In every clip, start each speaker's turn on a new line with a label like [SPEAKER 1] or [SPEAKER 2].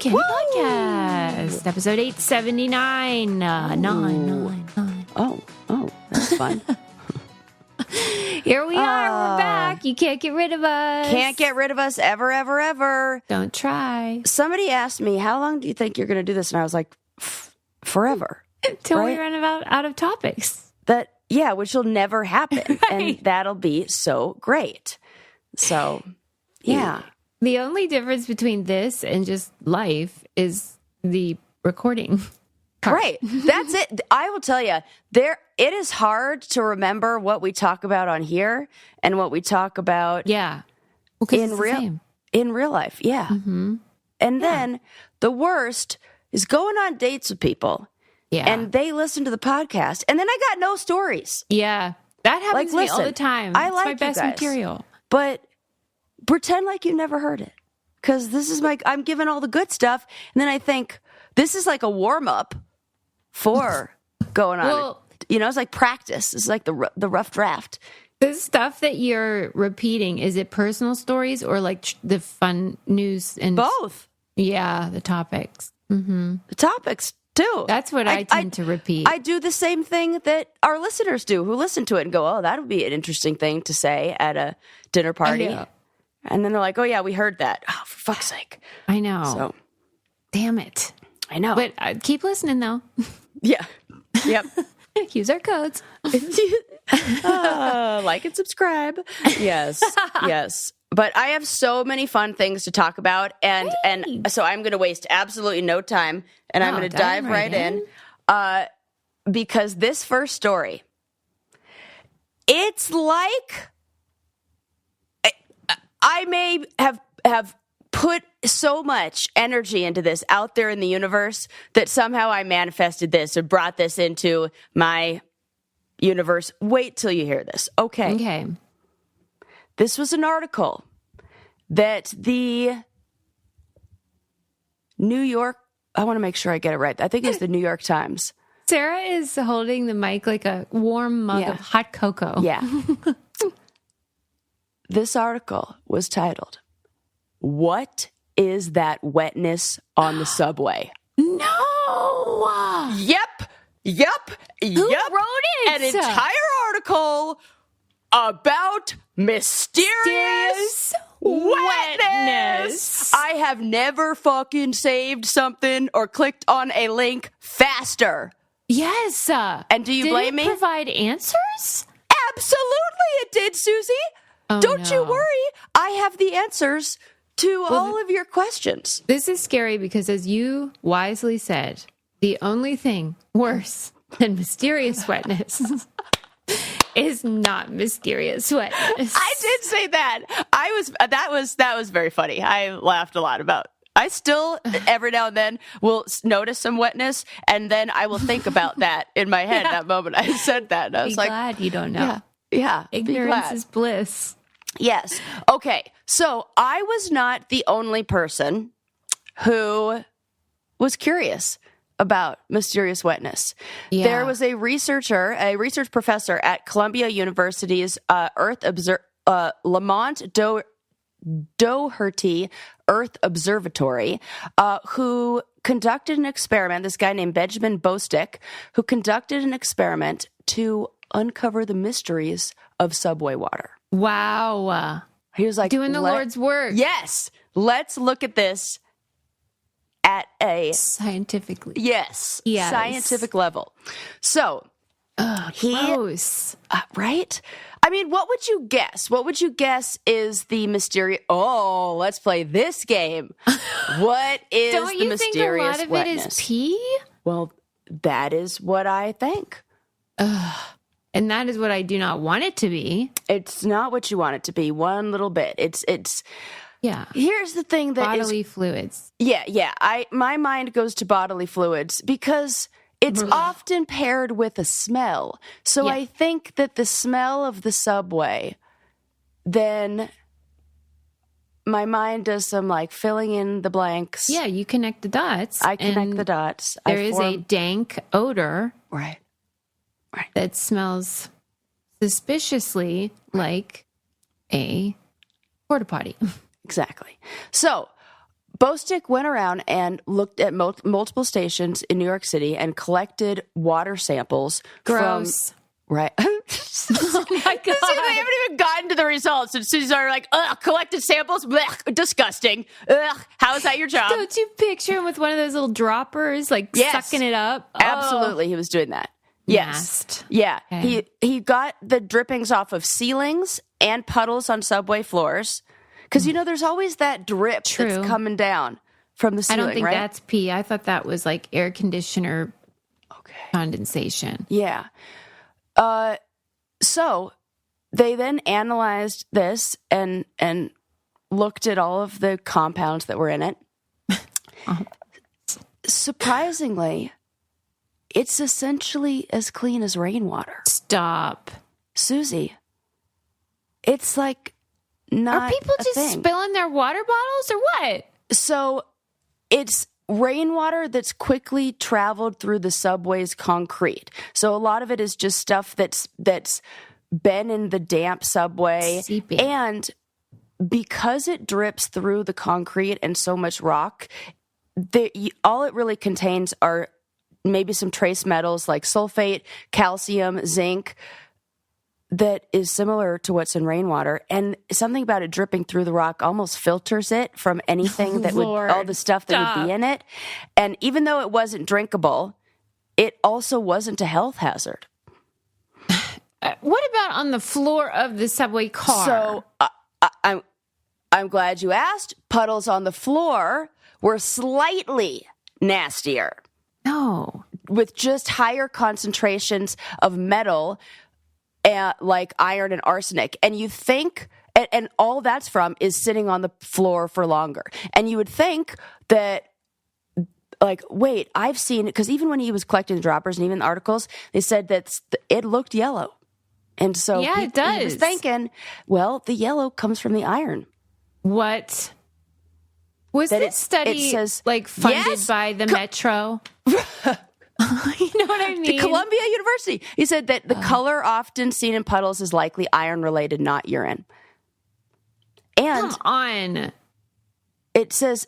[SPEAKER 1] Candy Podcast, episode 879. Nine.
[SPEAKER 2] Oh, that's fun.
[SPEAKER 1] Here we are. We're back. You can't get rid of us.
[SPEAKER 2] Can't get rid of us ever, ever, ever.
[SPEAKER 1] Don't try.
[SPEAKER 2] Somebody asked me, how long do you think you're going to do this? And I was like, forever.
[SPEAKER 1] Until we run out of topics.
[SPEAKER 2] Which will never happen. Right. And that'll be so great. So, yeah.
[SPEAKER 1] The only difference between this and just life is the recording part.
[SPEAKER 2] Right. That's it. I will tell you, it is hard to remember what we talk about on here and what we talk about in real life. Yeah.
[SPEAKER 1] Mm-hmm.
[SPEAKER 2] And then the worst is going on dates with people.
[SPEAKER 1] Yeah.
[SPEAKER 2] And they listen to the podcast. And then I got no stories.
[SPEAKER 1] Yeah. That happens to me all the time.
[SPEAKER 2] I
[SPEAKER 1] it's
[SPEAKER 2] like
[SPEAKER 1] my best
[SPEAKER 2] guys,
[SPEAKER 1] material.
[SPEAKER 2] But pretend like you never heard it. Because this is I'm giving all the good stuff. And then I think this is like a warm up for going on.
[SPEAKER 1] Well,
[SPEAKER 2] it's like practice. It's like the rough draft.
[SPEAKER 1] The stuff that you're repeating, is it personal stories or like the fun news? And
[SPEAKER 2] both.
[SPEAKER 1] Yeah, the topics. Mm-hmm.
[SPEAKER 2] The topics, too.
[SPEAKER 1] That's what I tend to repeat.
[SPEAKER 2] I do the same thing that our listeners do, who listen to it and go, oh, that would be an interesting thing to say at a dinner party. And then they're like, oh, yeah, we heard that. Oh, for fuck's sake.
[SPEAKER 1] I know.
[SPEAKER 2] So,
[SPEAKER 1] damn it.
[SPEAKER 2] I know.
[SPEAKER 1] But keep listening, though.
[SPEAKER 2] Yeah. Yep.
[SPEAKER 1] Use our codes.
[SPEAKER 2] Like and subscribe. Yes. Yes. But I have so many fun things to talk about. And so I'm going to waste absolutely no time. And I'm going to dive right in. Because this first story, it's like I may have put so much energy into this out there in the universe that somehow I manifested this or brought this into my universe. Wait till you hear this. Okay. This was an article that the New York, I want to make sure I get it right. I think it's the New York Times.
[SPEAKER 1] Sarah is holding the mic like a warm mug of hot cocoa.
[SPEAKER 2] Yeah. This article was titled, "What is that wetness on the subway?"
[SPEAKER 1] No!
[SPEAKER 2] Yep.
[SPEAKER 1] Who wrote it?
[SPEAKER 2] An entire article about mysterious wetness. I have never fucking saved something or clicked on a link faster.
[SPEAKER 1] Yes.
[SPEAKER 2] And do you blame me?
[SPEAKER 1] Did it provide answers?
[SPEAKER 2] Absolutely it did, Susie.
[SPEAKER 1] Oh,
[SPEAKER 2] Don't you worry. I have the answers to all of your questions.
[SPEAKER 1] This is scary because, as you wisely said, the only thing worse than mysterious wetness is not mysterious wetness.
[SPEAKER 2] I did say that. That was very funny. I laughed a lot about. I still every now and then will notice some wetness, and then I will think about that in my head. That moment I said that, and I was
[SPEAKER 1] glad you don't know.
[SPEAKER 2] Yeah.
[SPEAKER 1] Ignorance is bliss.
[SPEAKER 2] Yes. Okay. So I was not the only person who was curious about mysterious wetness.
[SPEAKER 1] Yeah.
[SPEAKER 2] There was a research professor at Columbia University's Lamont Doherty Earth Observatory, who conducted an experiment, this guy named Benjamin Bostick, who conducted an experiment to uncover the mysteries of subway water.
[SPEAKER 1] Wow.
[SPEAKER 2] He was like,
[SPEAKER 1] doing the Lord's work.
[SPEAKER 2] Yes. Let's look at this at a
[SPEAKER 1] scientific
[SPEAKER 2] level. So,
[SPEAKER 1] gross.
[SPEAKER 2] Right? I mean, what would you guess? What would you guess is the mysterious? Oh, let's play this game. What is the mysterious wetness? Don't you think a lot of
[SPEAKER 1] it is pee?
[SPEAKER 2] Well, that is what I think.
[SPEAKER 1] And that is what I do not want it to be.
[SPEAKER 2] It's not what you want it to be. One little bit. It's.
[SPEAKER 1] Yeah.
[SPEAKER 2] Here's the thing that
[SPEAKER 1] bodily fluids.
[SPEAKER 2] Yeah. My mind goes to bodily fluids because it's often paired with a smell. So I think that the smell of the subway, then my mind does some like filling in the blanks.
[SPEAKER 1] Yeah, you connect the dots.
[SPEAKER 2] I connect the dots.
[SPEAKER 1] There is a dank odor.
[SPEAKER 2] Right.
[SPEAKER 1] That smells suspiciously like a porta potty.
[SPEAKER 2] Exactly. So Bostick went around and looked at multiple stations in New York City and collected water samples
[SPEAKER 1] Gross.
[SPEAKER 2] from... Right.
[SPEAKER 1] Oh my God.
[SPEAKER 2] They haven't even gotten to the results. And Susie's already like, ugh, collected samples? Blech, disgusting. Ugh, how is that your job?
[SPEAKER 1] Don't you picture him with one of those little droppers, like
[SPEAKER 2] Yes.
[SPEAKER 1] sucking it up?
[SPEAKER 2] Absolutely, he was doing that. Yes.
[SPEAKER 1] Nasty.
[SPEAKER 2] Yeah.
[SPEAKER 1] Okay.
[SPEAKER 2] He got the drippings off of ceilings and puddles on subway floors. Because, there's always that drip
[SPEAKER 1] True.
[SPEAKER 2] that's coming down from the
[SPEAKER 1] I
[SPEAKER 2] ceiling,
[SPEAKER 1] don't think
[SPEAKER 2] right?
[SPEAKER 1] that's pee. I thought that was like air conditioner
[SPEAKER 2] Okay.
[SPEAKER 1] condensation.
[SPEAKER 2] Yeah. So they then analyzed this and looked at all of the compounds that were in it. Surprisingly, it's essentially as clean as rainwater.
[SPEAKER 1] Stop.
[SPEAKER 2] Susie, it's like not
[SPEAKER 1] Are people
[SPEAKER 2] a
[SPEAKER 1] just
[SPEAKER 2] thing.
[SPEAKER 1] spilling their water bottles or what?
[SPEAKER 2] So it's rainwater that's quickly traveled through the subway's concrete. So a lot of it is just stuff that's been in the damp subway.
[SPEAKER 1] Seeping.
[SPEAKER 2] And because it drips through the concrete and so much rock, all it really contains are maybe some trace metals like sulfate, calcium, zinc, that is similar to what's in rainwater. And something about it dripping through the rock almost filters it from anything that
[SPEAKER 1] Lord,
[SPEAKER 2] all the stuff that
[SPEAKER 1] stop.
[SPEAKER 2] would be in it. And even though it wasn't drinkable, it also wasn't a health hazard.
[SPEAKER 1] What about on the floor of the subway car?
[SPEAKER 2] So I'm glad you asked. Puddles on the floor were slightly nastier,
[SPEAKER 1] No.
[SPEAKER 2] with just higher concentrations of metal, like iron and arsenic. And you think, and all that's from is sitting on the floor for longer. And you would think that, like, wait, I've seen it, because even when he was collecting the droppers and even the articles, they said that it looked yellow. And so
[SPEAKER 1] Yeah, it does.
[SPEAKER 2] he was thinking, well, the yellow comes from the iron.
[SPEAKER 1] What? Was
[SPEAKER 2] That
[SPEAKER 1] this study
[SPEAKER 2] it says-
[SPEAKER 1] like funded
[SPEAKER 2] Yes!
[SPEAKER 1] by the Metro? You know what I mean?
[SPEAKER 2] Columbia University. He said that the color often seen in puddles is likely iron related, not urine. And
[SPEAKER 1] Come on.
[SPEAKER 2] it says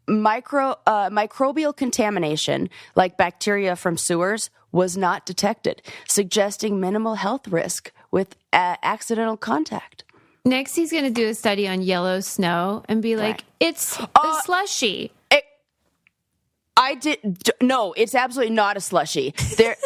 [SPEAKER 2] microbial contamination, like bacteria from sewers, was not detected, suggesting minimal health risk with accidental contact.
[SPEAKER 1] Next, he's going to do a study on yellow snow and be like, it's a slushy.
[SPEAKER 2] No, it's absolutely not a slushy.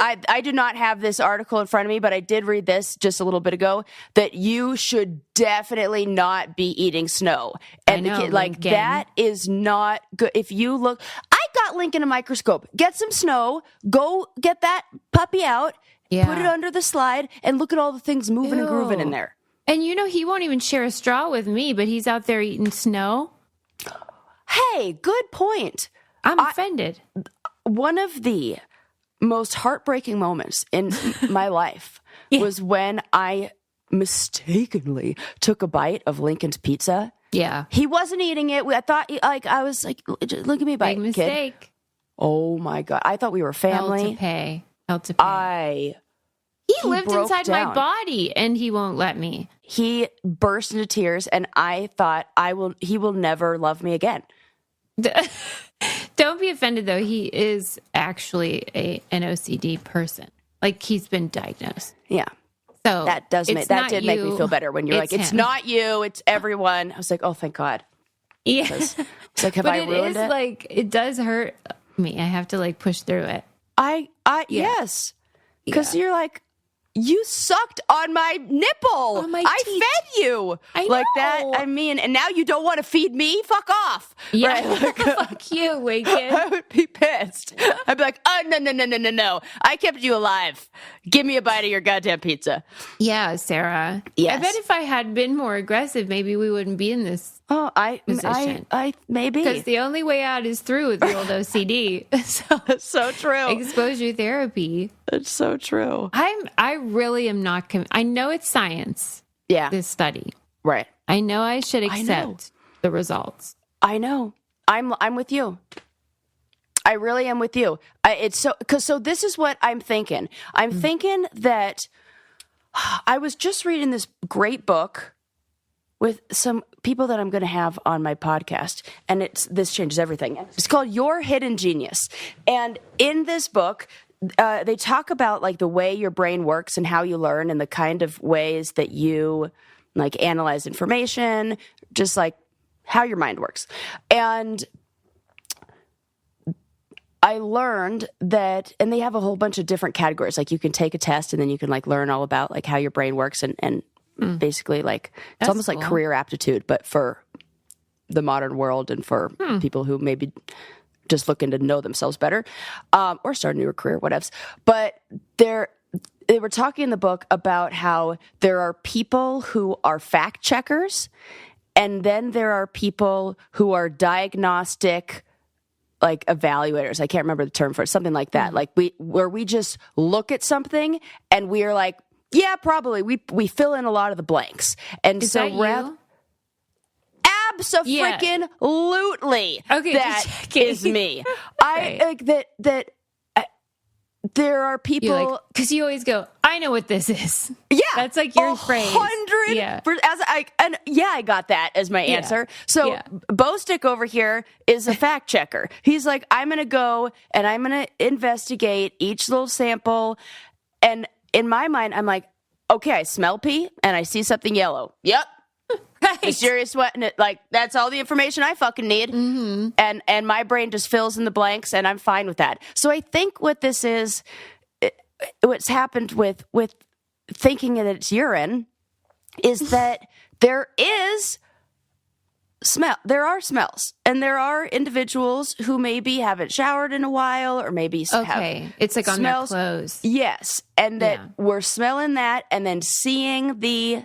[SPEAKER 2] I do not have this article in front of me, but I did read this just a little bit ago, that you should definitely not be eating snow. And
[SPEAKER 1] I know, Lincoln.
[SPEAKER 2] that is not good. If you look, I got Lincoln a microscope. Get some snow, go get that puppy out,
[SPEAKER 1] Yeah.
[SPEAKER 2] put it under the slide, and look at all the things moving and grooving in there.
[SPEAKER 1] And he won't even share a straw with me, but he's out there eating snow.
[SPEAKER 2] Hey, good point.
[SPEAKER 1] I'm offended.
[SPEAKER 2] One of the most heartbreaking moments in my life was when I mistakenly took a bite of Lincoln's pizza.
[SPEAKER 1] Yeah.
[SPEAKER 2] He wasn't eating it. I thought, I was like, look at me, bite,
[SPEAKER 1] Big
[SPEAKER 2] kid.
[SPEAKER 1] mistake.
[SPEAKER 2] Oh my God. I thought we were family.
[SPEAKER 1] Hell to pay. He lived
[SPEAKER 2] broke
[SPEAKER 1] inside my
[SPEAKER 2] down.
[SPEAKER 1] body and he won't let me.
[SPEAKER 2] He burst into tears, and I thought he will never love me again.
[SPEAKER 1] Don't be offended, though. He is actually an OCD person. Like, he's been diagnosed.
[SPEAKER 2] Yeah.
[SPEAKER 1] So
[SPEAKER 2] That did make me feel better when you're like, it's
[SPEAKER 1] him.
[SPEAKER 2] not you, it's everyone. I was like, oh, thank God.
[SPEAKER 1] Yeah.
[SPEAKER 2] It's like, have
[SPEAKER 1] But
[SPEAKER 2] I
[SPEAKER 1] it
[SPEAKER 2] ruined
[SPEAKER 1] is
[SPEAKER 2] it?
[SPEAKER 1] like, it does hurt me. I have to like push through it.
[SPEAKER 2] Yes. Because you're like, you sucked on my nipple.
[SPEAKER 1] On my
[SPEAKER 2] I
[SPEAKER 1] teeth.
[SPEAKER 2] fed you.
[SPEAKER 1] I
[SPEAKER 2] Like that.
[SPEAKER 1] know.
[SPEAKER 2] I mean, and now you don't want to feed me? Fuck off.
[SPEAKER 1] Yeah.
[SPEAKER 2] Right? Like,
[SPEAKER 1] Fuck you, Lincoln.
[SPEAKER 2] I would be pissed. I'd be like, oh, no. I kept you alive. Give me a bite of your goddamn pizza.
[SPEAKER 1] Yeah, Sarah.
[SPEAKER 2] Yes.
[SPEAKER 1] I bet if I had been more aggressive, maybe we wouldn't be in this.
[SPEAKER 2] Oh, I maybe.
[SPEAKER 1] Because the only way out is through with the old OCD. So
[SPEAKER 2] It's so true.
[SPEAKER 1] exposure therapy.
[SPEAKER 2] It's so true.
[SPEAKER 1] I really am not. I know it's science.
[SPEAKER 2] Yeah.
[SPEAKER 1] This study.
[SPEAKER 2] Right.
[SPEAKER 1] I know I should
[SPEAKER 2] know.
[SPEAKER 1] accept the results.
[SPEAKER 2] I know. I'm with you. I really am with you. So this is what I'm thinking. I'm thinking that I was just reading this great book with some people that I'm going to have on my podcast, and this changes everything. It's called Your Hidden Genius. And in this book, they talk about like the way your brain works and how you learn and the kind of ways that you like analyze information, just like how your mind works. And I learned that, and they have a whole bunch of different categories. Like you can take a test and then you can like learn all about like how your brain works and basically like, it's almost like career aptitude, but for the modern world and for people who maybe just looking to know themselves better, or start a new career, whatevs. But they were talking in the book about how there are people who are fact checkers, and then there are people who are diagnostic, like evaluators. I can't remember the term for it, something like that. Like where we just look at something and we are like, yeah, probably. We fill in a lot of the blanks. And
[SPEAKER 1] Is
[SPEAKER 2] so
[SPEAKER 1] that you?
[SPEAKER 2] Abso-freaking-lutely.
[SPEAKER 1] Okay,
[SPEAKER 2] that is me. I like that. There are people
[SPEAKER 1] because you always go, I know what this is.
[SPEAKER 2] Yeah,
[SPEAKER 1] that's like your phrase.
[SPEAKER 2] 100.
[SPEAKER 1] Yeah,
[SPEAKER 2] I got that as my answer. So Bostick over here is a fact checker. He's like, I'm going to go and I'm going to investigate each little sample, and in my mind, I'm like, okay, I smell pee and I see something yellow. Yep.
[SPEAKER 1] right.
[SPEAKER 2] Mysterious wetness. Like, that's all the information I fucking need. Mm-hmm. And my brain just fills in the blanks and I'm fine with that. So I think what this is, what's happened with thinking that it's urine is that there are smells, and there are individuals who maybe haven't showered in a while, or maybe have
[SPEAKER 1] it's like
[SPEAKER 2] smells.
[SPEAKER 1] On their clothes.
[SPEAKER 2] Yes, and that we're smelling that, and then seeing the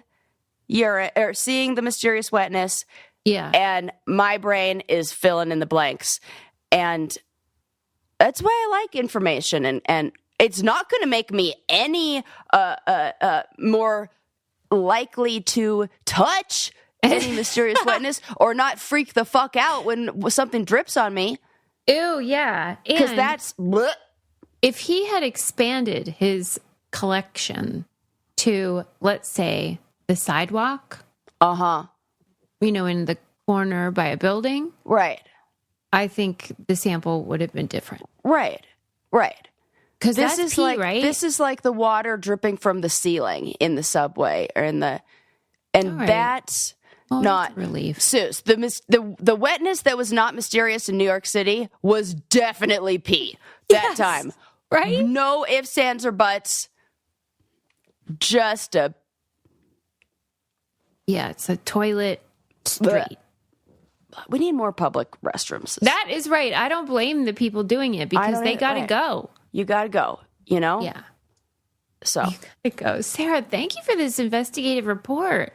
[SPEAKER 2] urine or seeing the mysterious wetness.
[SPEAKER 1] Yeah,
[SPEAKER 2] and my brain is filling in the blanks, and that's why I like information, and it's not going to make me any more likely to touch any mysterious wetness or not freak the fuck out when something drips on me.
[SPEAKER 1] Ew, yeah.
[SPEAKER 2] Because that's... bleh.
[SPEAKER 1] If he had expanded his collection to, let's say, the sidewalk. In the corner by a building.
[SPEAKER 2] Right.
[SPEAKER 1] I think the sample would have been different.
[SPEAKER 2] Right.
[SPEAKER 1] Because
[SPEAKER 2] this
[SPEAKER 1] that's
[SPEAKER 2] is
[SPEAKER 1] pee,
[SPEAKER 2] like,
[SPEAKER 1] right?
[SPEAKER 2] This is like the water dripping from the ceiling in the subway or in the... And
[SPEAKER 1] right.
[SPEAKER 2] that's... not
[SPEAKER 1] that's a relief.
[SPEAKER 2] Sus. The wetness that was not mysterious in New York City was definitely pee that time.
[SPEAKER 1] Right?
[SPEAKER 2] No ifs, ands, or buts. Just a...
[SPEAKER 1] Yeah, it's a toilet street.
[SPEAKER 2] We need more public restrooms.
[SPEAKER 1] That is right. I don't blame the people doing it because they got to go.
[SPEAKER 2] You got to go, you know?
[SPEAKER 1] Yeah.
[SPEAKER 2] So.
[SPEAKER 1] You got to go. Sarah, thank you for this investigative report.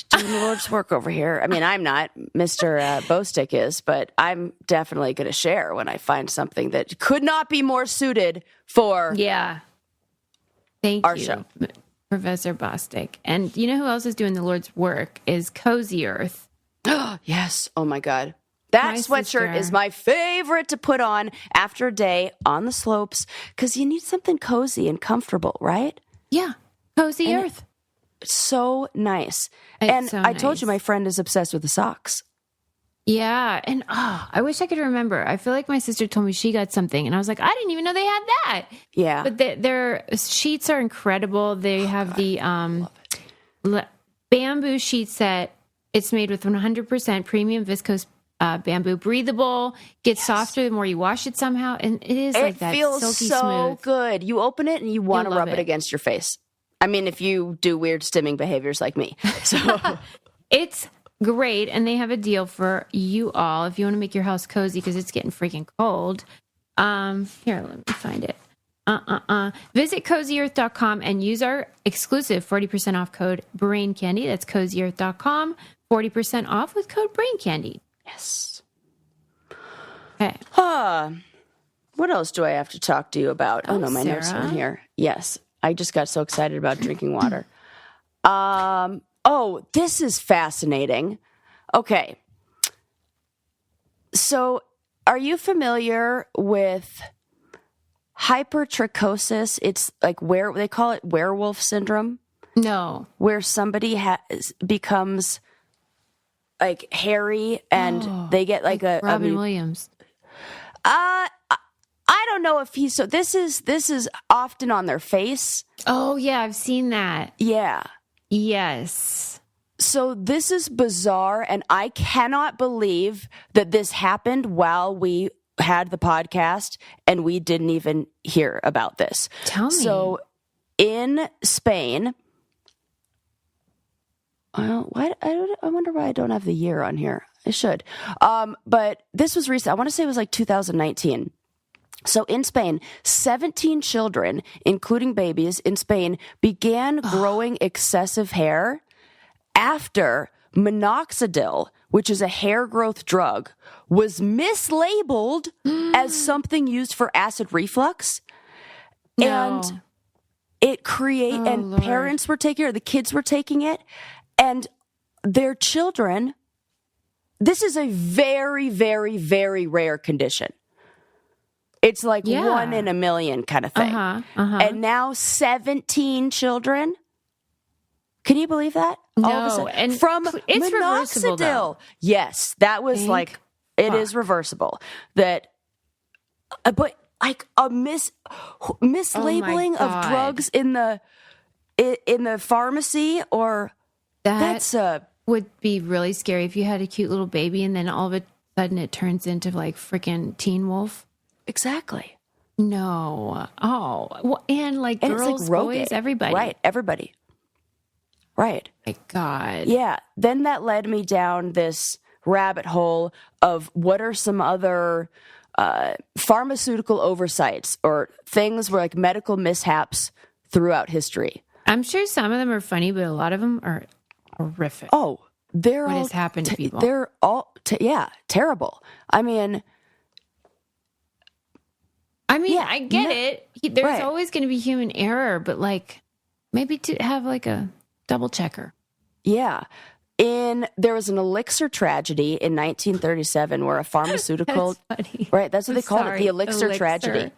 [SPEAKER 2] Doing the Lord's work over here. I mean, I'm not. Mr. Bostick is, but I'm definitely going to share when I find something that could not be more suited for
[SPEAKER 1] Thank
[SPEAKER 2] our
[SPEAKER 1] you,
[SPEAKER 2] show.
[SPEAKER 1] Professor Bostick. And you know who else is doing the Lord's work is Cozy Earth.
[SPEAKER 2] Yes. Oh, my God. That sweatshirt is my favorite to put on after a day on the slopes because you need something cozy and comfortable, right?
[SPEAKER 1] Yeah. Cozy Earth.
[SPEAKER 2] So nice.
[SPEAKER 1] It's so
[SPEAKER 2] I told
[SPEAKER 1] nice.
[SPEAKER 2] you my friend is obsessed with the socks.
[SPEAKER 1] Yeah. And I wish I could remember. I feel like my sister told me she got something and I was like, I didn't even know they had that.
[SPEAKER 2] Yeah.
[SPEAKER 1] But their sheets are incredible. They have the bamboo sheet set. It's made with 100% premium viscose bamboo, breathable, gets softer the more you wash it somehow. And it is like that.
[SPEAKER 2] It feels
[SPEAKER 1] silky
[SPEAKER 2] so
[SPEAKER 1] smooth.
[SPEAKER 2] good. You open it and you want to
[SPEAKER 1] You'll
[SPEAKER 2] rub
[SPEAKER 1] love
[SPEAKER 2] it
[SPEAKER 1] it.
[SPEAKER 2] against your face. I mean, if you do weird stimming behaviors like me. So
[SPEAKER 1] It's great. And they have a deal for you all if you want to make your house cozy because it's getting freaking cold. Here, let me find it. Visit cozyearth.com and use our exclusive 40% off code Brain Candy. That's cozyearth.com, 40% off with code Brain Candy.
[SPEAKER 2] yes.
[SPEAKER 1] Okay.
[SPEAKER 2] What else do I have to talk to you about? Oh, no, my notes are in
[SPEAKER 1] Sarah.
[SPEAKER 2] here. Yes. I just got so excited about drinking water. This is fascinating. Okay. So, are you familiar with hypertrichosis? It's like they call it werewolf syndrome.
[SPEAKER 1] No.
[SPEAKER 2] Where somebody becomes like hairy and they get like a
[SPEAKER 1] Robin Williams.
[SPEAKER 2] I don't know if he's so. This is often on their face.
[SPEAKER 1] Oh yeah, I've seen that.
[SPEAKER 2] Yeah.
[SPEAKER 1] Yes.
[SPEAKER 2] So this is bizarre, and I cannot believe that this happened while we had the podcast and we didn't even hear about this.
[SPEAKER 1] Tell me.
[SPEAKER 2] So in Spain, I wonder why I don't have the year on here. I should. But this was recent. I want to say it was like 2019. So in Spain, 17 children, including babies in Spain, began growing excessive hair after minoxidil, which is a hair growth drug, was mislabeled as something used for acid reflux.
[SPEAKER 1] No.
[SPEAKER 2] And it and
[SPEAKER 1] Lord.
[SPEAKER 2] parents were taking it, the kids were taking it, and their children. This is a very, very, very rare condition. It's like 1 in a million kind of thing. And now 17 children. Can you believe that?
[SPEAKER 1] No,
[SPEAKER 2] all of a sudden,
[SPEAKER 1] and
[SPEAKER 2] from
[SPEAKER 1] it's reversible, though.
[SPEAKER 2] minoxidil. Yes, that was it is reversible. That, but like a mislabeling of drugs in the pharmacy, or that's
[SPEAKER 1] would be really scary if you had a cute little baby and then all of a sudden it turns into like freaking Teen Wolf.
[SPEAKER 2] Exactly.
[SPEAKER 1] No. Oh, well, and like
[SPEAKER 2] And
[SPEAKER 1] girls,
[SPEAKER 2] it's like
[SPEAKER 1] boys, everybody.
[SPEAKER 2] Right, everybody. Right.
[SPEAKER 1] My God.
[SPEAKER 2] Yeah. Then that led me down this rabbit hole of what are some other pharmaceutical oversights or things where like medical mishaps throughout history.
[SPEAKER 1] I'm sure some of them are funny, but a lot of them are horrific.
[SPEAKER 2] Oh, they're
[SPEAKER 1] what
[SPEAKER 2] all
[SPEAKER 1] has happened to people?
[SPEAKER 2] They're all terrible. I mean,
[SPEAKER 1] I get it. There's always going to be human error, but like maybe to have like a double checker.
[SPEAKER 2] Yeah. There was an elixir tragedy in 1937 where a pharmaceutical,
[SPEAKER 1] that's funny.
[SPEAKER 2] Right? That's what they called it, the elixir tragedy.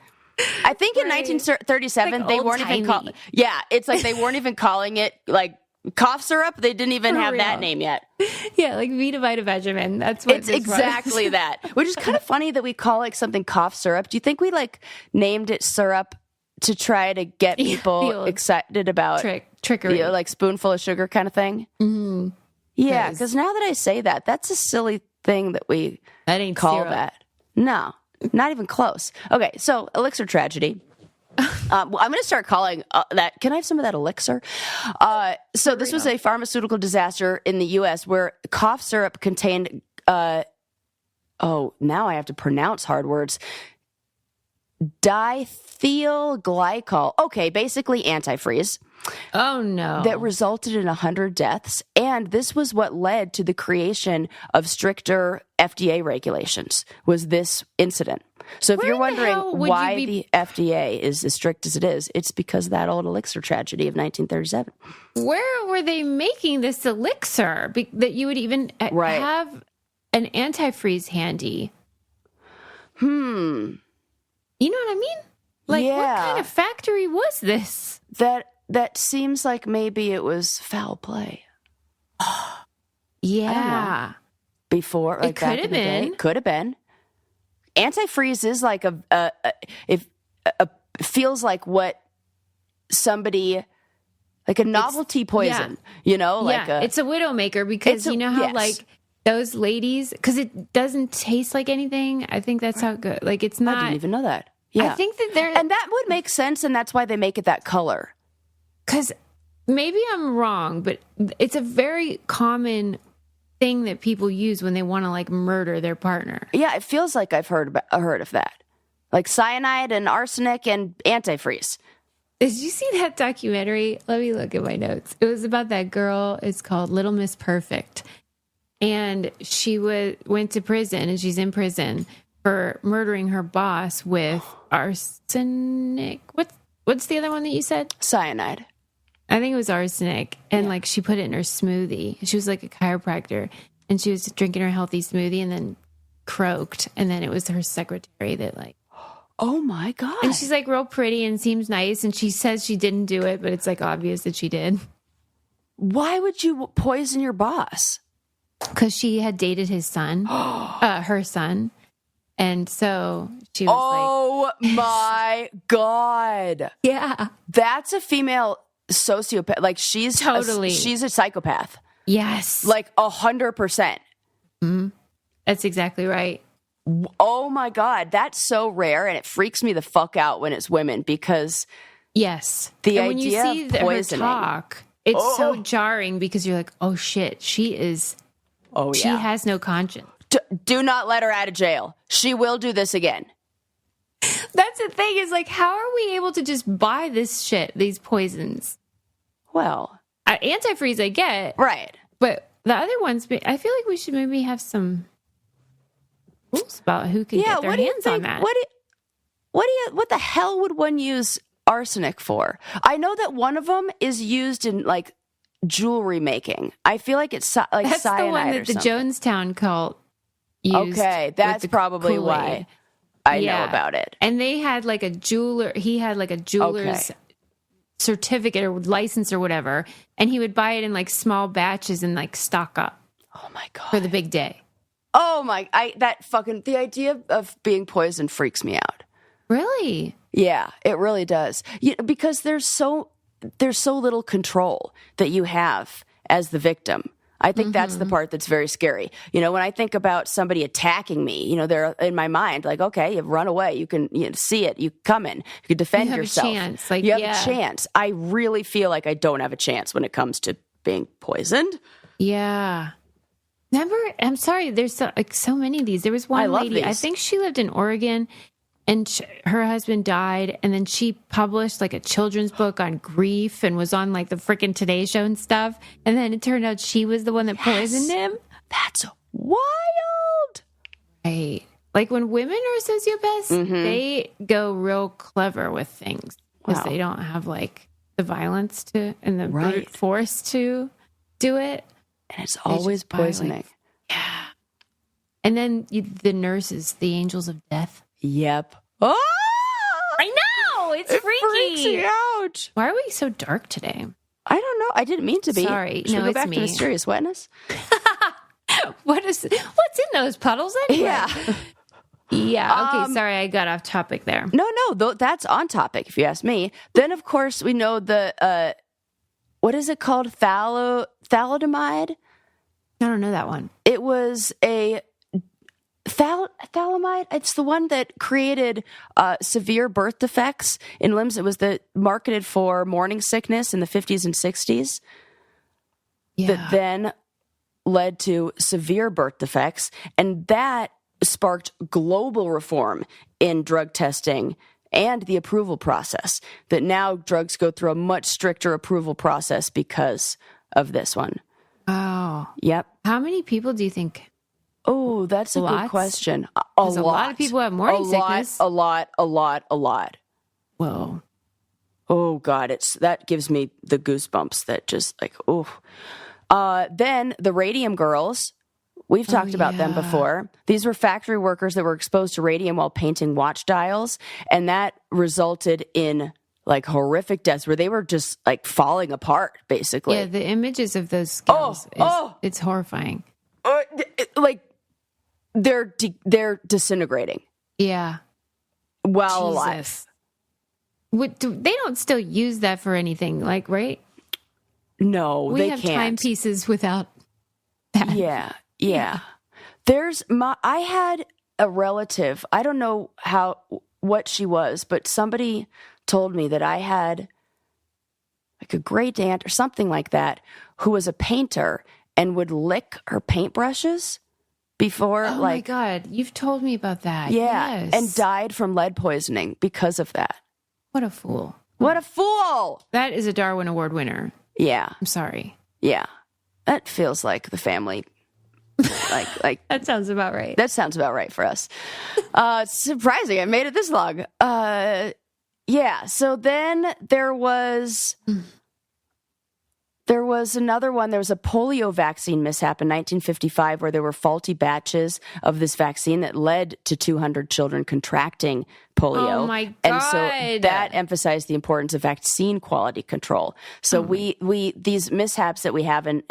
[SPEAKER 2] I think in 1937
[SPEAKER 1] like
[SPEAKER 2] they weren't even calling. Yeah, it's like they weren't even calling it like cough syrup. They didn't even have that name yet.
[SPEAKER 1] Yeah, like Vita Vitamin. That's what
[SPEAKER 2] it's exactly that. Which is kind of funny that we call like something cough syrup. Do you think we like named it syrup to try to get people excited about
[SPEAKER 1] trickery,
[SPEAKER 2] like spoonful of sugar kind of thing?
[SPEAKER 1] Mm-hmm.
[SPEAKER 2] Yeah, because now that I say that, that's a silly thing that we
[SPEAKER 1] ain't
[SPEAKER 2] call
[SPEAKER 1] syrup.
[SPEAKER 2] that. No, not even close. Okay, so elixir tragedy. Well, I'm going to start calling that. Can I have some of that elixir? So this was a pharmaceutical disaster in the U.S. where cough syrup contained. Now I have to pronounce hard words. Diethyl glycol. Okay, basically antifreeze.
[SPEAKER 1] Oh no!
[SPEAKER 2] That resulted in 100 deaths, and this was what led to the creation of stricter FDA regulations. Was this incident? So if you're wondering why the FDA is as strict as it is, it's because of that old elixir tragedy of 1937.
[SPEAKER 1] Where were they making this elixir that you would even have an antifreeze handy? You know what I mean? Like, what kind of factory was this?
[SPEAKER 2] That seems like maybe it was foul play.
[SPEAKER 1] Yeah.
[SPEAKER 2] Before, like
[SPEAKER 1] it could have been.
[SPEAKER 2] Could have been. Antifreeze is like feels like what somebody, like a novelty poison, you know? Like
[SPEAKER 1] it's a widowmaker because you know how like those ladies, because it doesn't taste like anything. I think that's how good. Like it's not.
[SPEAKER 2] I didn't even know that. Yeah.
[SPEAKER 1] I think that
[SPEAKER 2] and that would make sense, and that's why they make it that color.
[SPEAKER 1] Because maybe I'm wrong, but it's a very common thing that people use when they want to like murder their partner.
[SPEAKER 2] Yeah, it feels like I've heard of that, like cyanide and arsenic and antifreeze.
[SPEAKER 1] Did you see that documentary? Let me look at my notes. It was about that girl. It's called Little Miss Perfect, and she went to prison, and she's in prison for murdering her boss with arsenic. What's the other one that you said?
[SPEAKER 2] Cyanide.
[SPEAKER 1] I think it was arsenic. And like she put it in her smoothie. She was like a chiropractor and she was drinking her healthy smoothie and then croaked. And then it was her secretary that like,
[SPEAKER 2] oh my God.
[SPEAKER 1] And she's like real pretty and seems nice. And she says she didn't do it, but it's like obvious that she did.
[SPEAKER 2] why would you poison your boss?
[SPEAKER 1] Because she had dated his son, her son. And so she was
[SPEAKER 2] Oh my God.
[SPEAKER 1] yeah.
[SPEAKER 2] That's a female sociopath. Like she's
[SPEAKER 1] Totally.
[SPEAKER 2] she's a psychopath.
[SPEAKER 1] Yes.
[SPEAKER 2] Like 100%.
[SPEAKER 1] That's exactly right.
[SPEAKER 2] Oh my God. That's so rare. And it freaks me the fuck out when it's women because
[SPEAKER 1] Yes.
[SPEAKER 2] the
[SPEAKER 1] and when you
[SPEAKER 2] idea
[SPEAKER 1] see
[SPEAKER 2] of
[SPEAKER 1] her
[SPEAKER 2] poisoning.
[SPEAKER 1] talk, it's so jarring because you're like, oh shit, she has no conscience.
[SPEAKER 2] Do not let her out of jail. She will do this again.
[SPEAKER 1] That's the thing is like, how are we able to just buy this shit, these poisons?
[SPEAKER 2] Well,
[SPEAKER 1] Antifreeze I get.
[SPEAKER 2] right.
[SPEAKER 1] But the other ones, I feel like we should maybe have some rules about who can get their hands on that.
[SPEAKER 2] What the hell would one use arsenic for? I know that one of them is used in like jewelry making. I feel like it's like
[SPEAKER 1] That's
[SPEAKER 2] cyanide
[SPEAKER 1] the one that the Jonestown cult used.
[SPEAKER 2] Okay, that's probably
[SPEAKER 1] Kool-Aid.
[SPEAKER 2] why I know about it.
[SPEAKER 1] And they had like a jeweler. He had like a jeweler's certificate or license or whatever, and he would buy it in like small batches and like stock up.
[SPEAKER 2] Oh my God.
[SPEAKER 1] For the big day.
[SPEAKER 2] Oh my! The idea of being poisoned freaks me out.
[SPEAKER 1] Really?
[SPEAKER 2] Yeah, it really does. Because there's so little control that you have as the victim. I think that's the part that's very scary. When I think about somebody attacking me, they're in my mind like, okay, you've run away. You can see it. You come in. You can defend yourself.
[SPEAKER 1] You have a chance. Like,
[SPEAKER 2] you have a chance. I really feel like I don't have a chance when it comes to being poisoned.
[SPEAKER 1] Yeah. Remember, I'm sorry, there's so many of these. There was one lady, I think she lived in Oregon, and her husband died, and then she published like a children's book on grief and was on like the freaking Today Show and stuff. And then it turned out she was the one that poisoned him.
[SPEAKER 2] That's wild.
[SPEAKER 1] Right. Like when women are sociopaths, they go real clever with things because they don't have like the violence and the brute force to do it.
[SPEAKER 2] And it's always poisoning.
[SPEAKER 1] Yeah. And then the nurses, the angels of death.
[SPEAKER 2] Yep. Oh!
[SPEAKER 1] I know. It's freaky.
[SPEAKER 2] Freaks me out.
[SPEAKER 1] Why are we so dark today?
[SPEAKER 2] I don't know. I didn't mean to be.
[SPEAKER 1] Sorry.
[SPEAKER 2] Should we go
[SPEAKER 1] it's
[SPEAKER 2] back
[SPEAKER 1] me.
[SPEAKER 2] to mysterious wetness?
[SPEAKER 1] What's in those puddles anyway?
[SPEAKER 2] Yeah.
[SPEAKER 1] Yeah. Okay. Sorry. I got off topic there.
[SPEAKER 2] No, that's on topic if you ask me. Then, of course, we know the, what is it called? Thalidomide?
[SPEAKER 1] I don't know that one.
[SPEAKER 2] It was a thalidomide. It's the one that created severe birth defects in limbs. It was marketed for morning sickness in the 50s and 60s.
[SPEAKER 1] Yeah.
[SPEAKER 2] That then led to severe birth defects, and that sparked global reform in drug testing and the approval process. That now drugs go through a much stricter approval process because of this one.
[SPEAKER 1] Oh.
[SPEAKER 2] Yep.
[SPEAKER 1] How many people do you think?
[SPEAKER 2] Oh, that's a good question. A
[SPEAKER 1] lot of people have morning sickness.
[SPEAKER 2] A lot.
[SPEAKER 1] Whoa.
[SPEAKER 2] Oh God, that gives me the goosebumps. That just like, oh. Then the radium girls. We've talked about them before. These were factory workers that were exposed to radium while painting watch dials, and that resulted in like horrific deaths where they were just like falling apart, basically.
[SPEAKER 1] Yeah, the images of those girls, it's horrifying.
[SPEAKER 2] Like they're disintegrating.
[SPEAKER 1] Yeah.
[SPEAKER 2] While alive.
[SPEAKER 1] They don't still use that for anything, like, right?
[SPEAKER 2] No, they can't.
[SPEAKER 1] We have timepieces without that.
[SPEAKER 2] Yeah. I had a relative, I don't know what she was, but somebody told me that I had like a great aunt or something like that who was a painter and would lick her paintbrushes before.
[SPEAKER 1] Oh my God, you've told me about that.
[SPEAKER 2] Yeah,
[SPEAKER 1] yes.
[SPEAKER 2] and died from lead poisoning because of that.
[SPEAKER 1] What a fool.
[SPEAKER 2] What a fool.
[SPEAKER 1] That is a Darwin Award winner.
[SPEAKER 2] Yeah.
[SPEAKER 1] I'm sorry.
[SPEAKER 2] Yeah. That feels like the family. like
[SPEAKER 1] that sounds about right.
[SPEAKER 2] That sounds about right for us. Surprising. I made it this long. Yeah. So then there was There was another one. There was a polio vaccine mishap in 1955 where there were faulty batches of this vaccine that led to 200 children contracting polio.
[SPEAKER 1] Oh my God.
[SPEAKER 2] And so that emphasized the importance of vaccine quality control. So we these mishaps that we have, and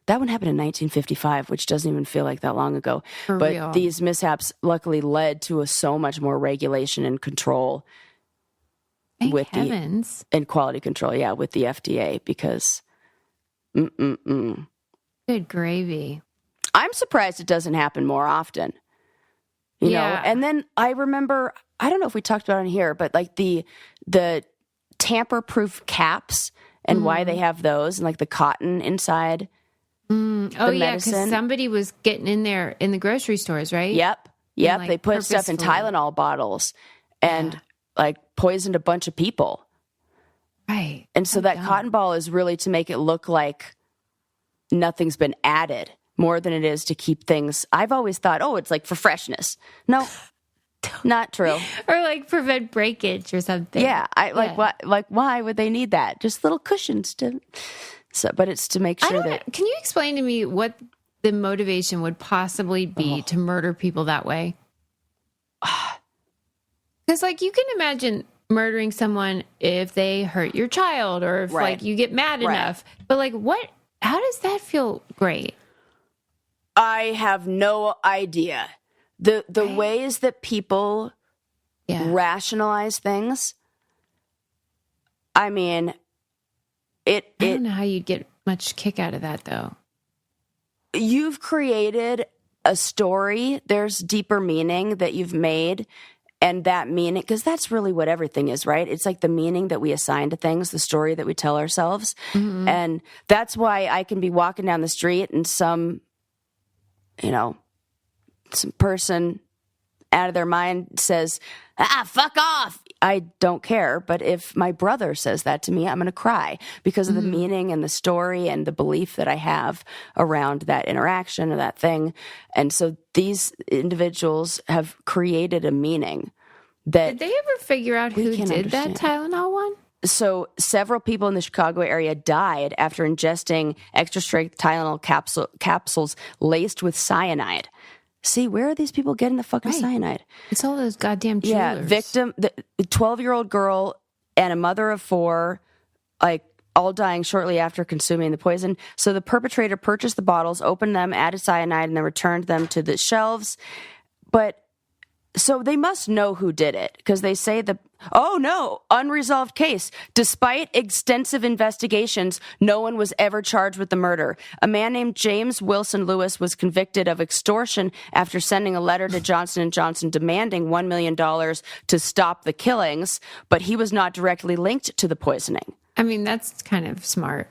[SPEAKER 2] that one happened in 1955, which doesn't even feel like that long ago. But
[SPEAKER 1] real.
[SPEAKER 2] these mishaps luckily led to so much more regulation and control.
[SPEAKER 1] Thank
[SPEAKER 2] with
[SPEAKER 1] heavens.
[SPEAKER 2] and quality control, with the FDA, because
[SPEAKER 1] Good gravy.
[SPEAKER 2] I'm surprised it doesn't happen more often. You know, and then I remember, I don't know if we talked about it here, but like the tamper-proof caps and why they have those, and like the cotton inside.
[SPEAKER 1] Oh yeah, because somebody was getting in there in the grocery stores, right?
[SPEAKER 2] Yep.
[SPEAKER 1] Like,
[SPEAKER 2] they put stuff in Tylenol bottles and like poisoned a bunch of people.
[SPEAKER 1] Right.
[SPEAKER 2] And so that cotton ball is really to make it look like nothing's been added more than it is to keep things. I've always thought, it's like for freshness. No, not true.
[SPEAKER 1] Or like prevent breakage or something.
[SPEAKER 2] Yeah. Why would they need that? Just little cushions but it's to make sure that.
[SPEAKER 1] Can you explain to me what the motivation would possibly be to murder people that way? Because like you can imagine murdering someone if they hurt your child or if like you get mad enough. But like how does that feel great?
[SPEAKER 2] I have no idea. The ways that people rationalize things. I mean, I
[SPEAKER 1] don't know how you'd get much kick out of that though.
[SPEAKER 2] You've created a story. There's deeper meaning that you've made. And that meaning, because that's really what everything is, right? It's like the meaning that we assign to things, the story that we tell ourselves. Mm-hmm. And that's why I can be walking down the street and some person out of their mind says, fuck off. I don't care. But if my brother says that to me, I'm going to cry because of the meaning and the story and the belief that I have around that interaction or that thing. And so these individuals have created a meaning that.
[SPEAKER 1] Did they ever figure out who did that Tylenol one?
[SPEAKER 2] So several people in the Chicago area died after ingesting extra strength Tylenol capsules laced with cyanide. See, where are these people getting the fucking cyanide?
[SPEAKER 1] It's all those goddamn jewelers.
[SPEAKER 2] Yeah, the 12-year-old girl and a mother of 4, like all dying shortly after consuming the poison. So the perpetrator purchased the bottles, opened them, added cyanide, and then returned them to the shelves. But so they must know who did it because they say unresolved case. Despite extensive investigations, no one was ever charged with the murder. A man named James Wilson Lewis was convicted of extortion after sending a letter to Johnson & Johnson demanding $1 million to stop the killings, but he was not directly linked to the poisoning.
[SPEAKER 1] I mean, that's kind of smart.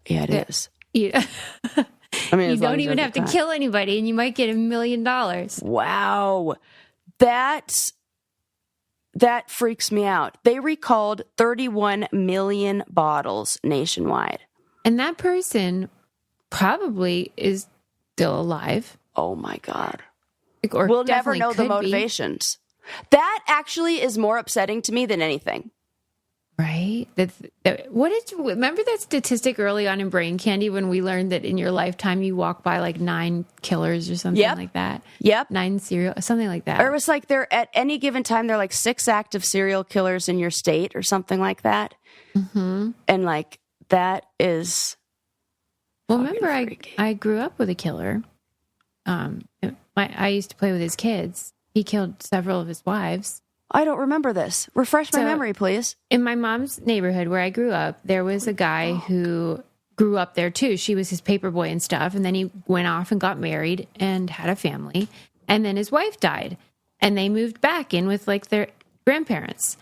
[SPEAKER 2] Yeah, it is.
[SPEAKER 1] Yeah.
[SPEAKER 2] I mean,
[SPEAKER 1] you don't even have to kill anybody and you might get $1 million.
[SPEAKER 2] Wow. That freaks me out. They recalled 31 million bottles nationwide.
[SPEAKER 1] And that person probably is still alive.
[SPEAKER 2] Oh my God.
[SPEAKER 1] Or
[SPEAKER 2] we'll never know the motivations. That actually is more upsetting to me than anything.
[SPEAKER 1] Right? Remember that statistic early on in Brain Candy when we learned that in your lifetime you walk by like 9 killers or something like that?
[SPEAKER 2] Yep.
[SPEAKER 1] 9 serial, something like that.
[SPEAKER 2] Or it was like at any given time, there are like 6 active serial killers in your state or something like that. Mm-hmm. And like that is.
[SPEAKER 1] Well, remember I grew up with a killer. I used to play with his kids. He killed several of his wives.
[SPEAKER 2] I don't remember this. Refresh my memory, please.
[SPEAKER 1] In my mom's neighborhood where I grew up, there was a guy who grew up there too. She was his paper boy and stuff. And then he went off and got married and had a family. And then his wife died. And they moved back in with like their grandparents.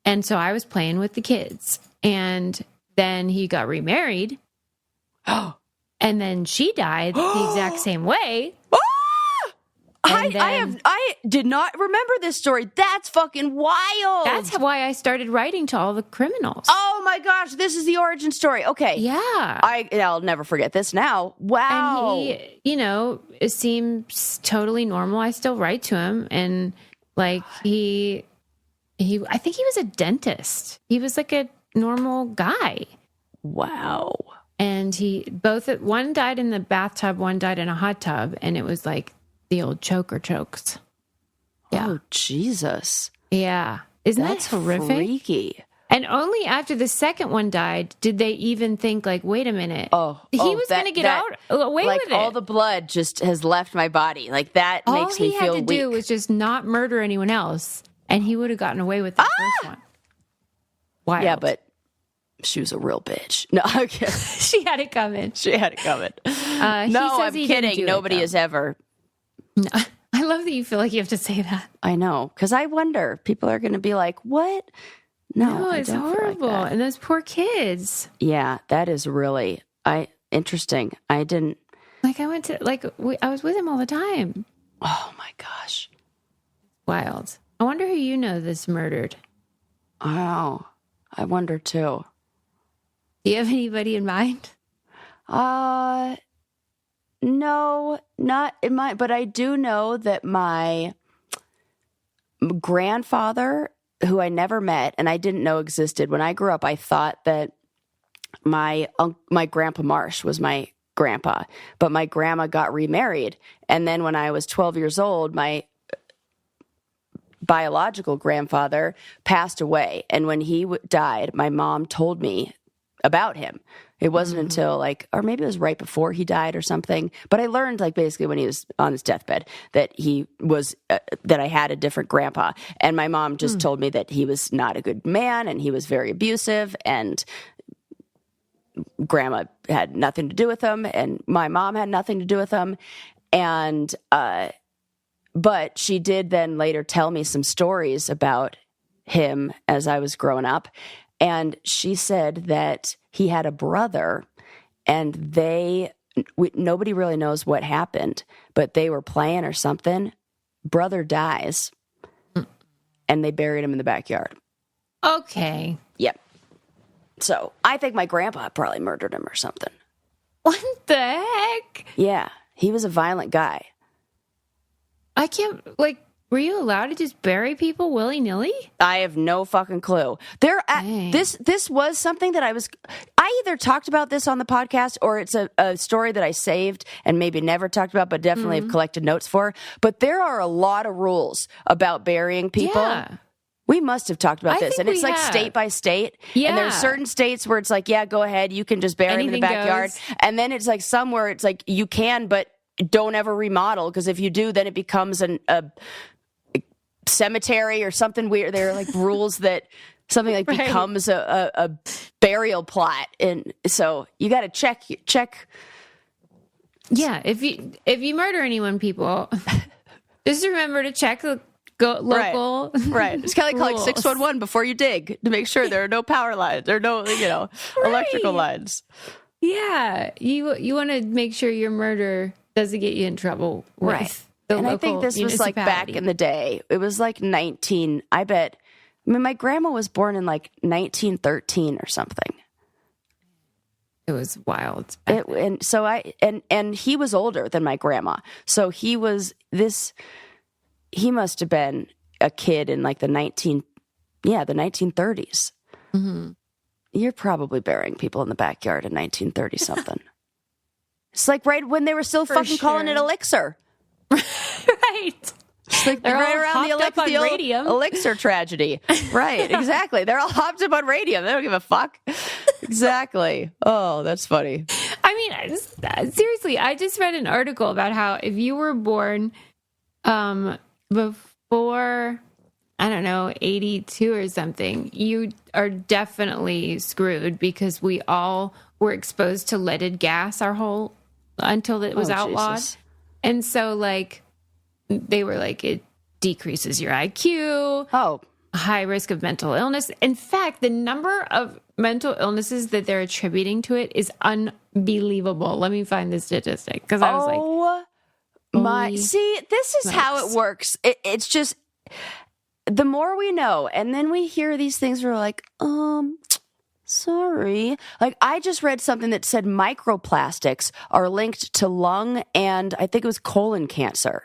[SPEAKER 1] And so I was playing with the kids. And then he got remarried. And then she died the exact same way.
[SPEAKER 2] I did not remember this story. That's fucking wild.
[SPEAKER 1] That's why I started writing to all the criminals.
[SPEAKER 2] Oh my gosh, this is the origin story. Okay.
[SPEAKER 1] Yeah.
[SPEAKER 2] I'll never forget this now. Wow.
[SPEAKER 1] And he, it seems totally normal. I still write to him and like I think he was a dentist. He was like a normal guy.
[SPEAKER 2] Wow.
[SPEAKER 1] And one died in the bathtub, one died in a hot tub, and it was like the old choker chokes. Yeah.
[SPEAKER 2] Oh, Jesus.
[SPEAKER 1] Yeah. Isn't that horrific?
[SPEAKER 2] Freaky.
[SPEAKER 1] And only after the second one died did they even think, like, wait a minute. He was going to get away with it.
[SPEAKER 2] All the blood just has left my body. Like, that makes me feel weak.
[SPEAKER 1] All he had to do was just not murder anyone else, and he would have gotten away with the first one. Wild.
[SPEAKER 2] Yeah, but she was a real bitch. No, I'm kidding.
[SPEAKER 1] She had it coming.
[SPEAKER 2] No, I'm kidding. Nobody has ever.
[SPEAKER 1] No. I love that you feel like you have to say that.
[SPEAKER 2] I know, because I wonder, people are going to be like, what? No,
[SPEAKER 1] it's horrible. Like, and those poor kids.
[SPEAKER 2] Yeah, that is really interesting. I didn't.
[SPEAKER 1] Like, I went to, I was with him all the time.
[SPEAKER 2] Oh, my gosh.
[SPEAKER 1] Wild. I wonder who you know that's murdered.
[SPEAKER 2] Oh, I wonder too.
[SPEAKER 1] Do you have anybody in mind?
[SPEAKER 2] No, not in my, but I do know that my grandfather, who I never met and I didn't know existed when I grew up, I thought that my grandpa Marsh was my grandpa, but my grandma got remarried. And then when I was 12 years old, my biological grandfather passed away. And when he died, my mom told me about him. It wasn't until or maybe it was right before he died or something. But I learned basically when he was on his deathbed that he was, that I had a different grandpa. And my mom just told me that he was not a good man and he was very abusive and grandma had nothing to do with him and my mom had nothing to do with him. And, but she did then later tell me some stories about him as I was growing up. And she said that he had a brother and nobody really knows what happened, but they were playing or something. Brother dies and they buried him in the backyard.
[SPEAKER 1] Okay.
[SPEAKER 2] Yep. So I think my grandpa probably murdered him or something.
[SPEAKER 1] What the heck?
[SPEAKER 2] Yeah. He was a violent guy.
[SPEAKER 1] I can't, were you allowed to just bury people willy-nilly?
[SPEAKER 2] I have no fucking clue. This was something that I either talked about this on the podcast or it's a story that I saved and maybe never talked about, but definitely have collected notes for. But there are a lot of rules about burying people. Yeah. We must have talked about this. And it's state by state. Yeah. And there's certain states where it's yeah, go ahead. You can just bury him in the backyard. Goes. And then it's some where it's you can, but don't ever remodel. Because if you do, then it becomes a cemetery or something weird. There are rules that something becomes a burial plot. And so you got to check.
[SPEAKER 1] Yeah. If you murder anyone, people, just remember to check local.
[SPEAKER 2] Right. It's kind of like 611 before you dig to make sure there are no power lines. There are no, electrical lines.
[SPEAKER 1] Yeah. You want to make sure your murder doesn't get you in trouble with
[SPEAKER 2] and I think this was back in the day. It was 19, I bet. I mean, my grandma was born in 1913 or something.
[SPEAKER 1] It was wild.
[SPEAKER 2] And so and he was older than my grandma. So he must have been a kid in the 1930s. Mm-hmm. You're probably burying people in the backyard in 1930 something. It's right when they were still calling it elixir.
[SPEAKER 1] Right.
[SPEAKER 2] It's they're right around the elixir tragedy. Right, exactly. They're all hopped up on radium. They don't give a fuck. Exactly. Oh, that's funny.
[SPEAKER 1] I mean, seriously, I just read an article about how if you were born before, I don't know, 82 or something, you are definitely screwed because we all were exposed to leaded gas until it was outlawed. Jesus. And so, they were it decreases your IQ.
[SPEAKER 2] Oh.
[SPEAKER 1] High risk of mental illness. In fact, the number of mental illnesses that they're attributing to it is unbelievable. Let me find the statistic because I was
[SPEAKER 2] see, this is how it works. It's just the more we know, and then we hear these things, we're sorry. I just read something that said microplastics are linked to lung and I think it was colon cancer.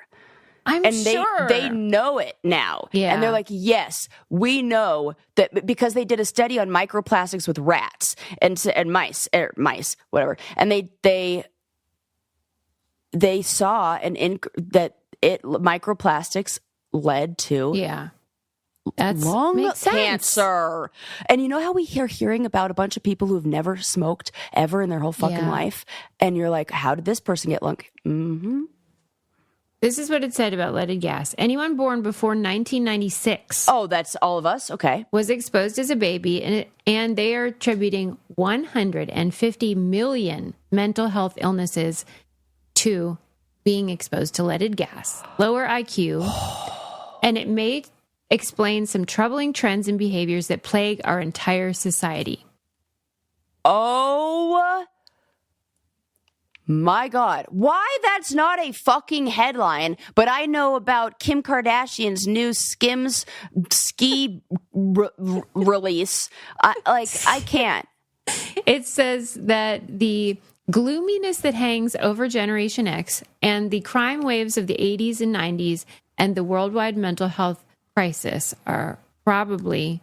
[SPEAKER 1] I'm
[SPEAKER 2] and
[SPEAKER 1] sure.
[SPEAKER 2] they know it now.
[SPEAKER 1] Yeah.
[SPEAKER 2] And they're like, yes, we know that, because they did a study on microplastics with rats and mice, whatever. And they saw that microplastics led to lung cancer. And you know how we hear hearing about a bunch of people who've never smoked ever in their whole fucking life? And you're like, how did this person get lung? Mm-hmm.
[SPEAKER 1] This is what it said about leaded gas. Anyone born before 1996.
[SPEAKER 2] Oh, that's all of us? Okay.
[SPEAKER 1] Was exposed as a baby, and they are attributing 150 million mental health illnesses to being exposed to leaded gas. Lower IQ. And it may explain some troubling trends and behaviors that plague our entire society.
[SPEAKER 2] Oh my God. Why that's not a fucking headline, but I know about Kim Kardashian's new Skims ski release. I can't.
[SPEAKER 1] It says that the gloominess that hangs over Generation X and the crime waves of the 80s and 90s and the worldwide mental health crisis are probably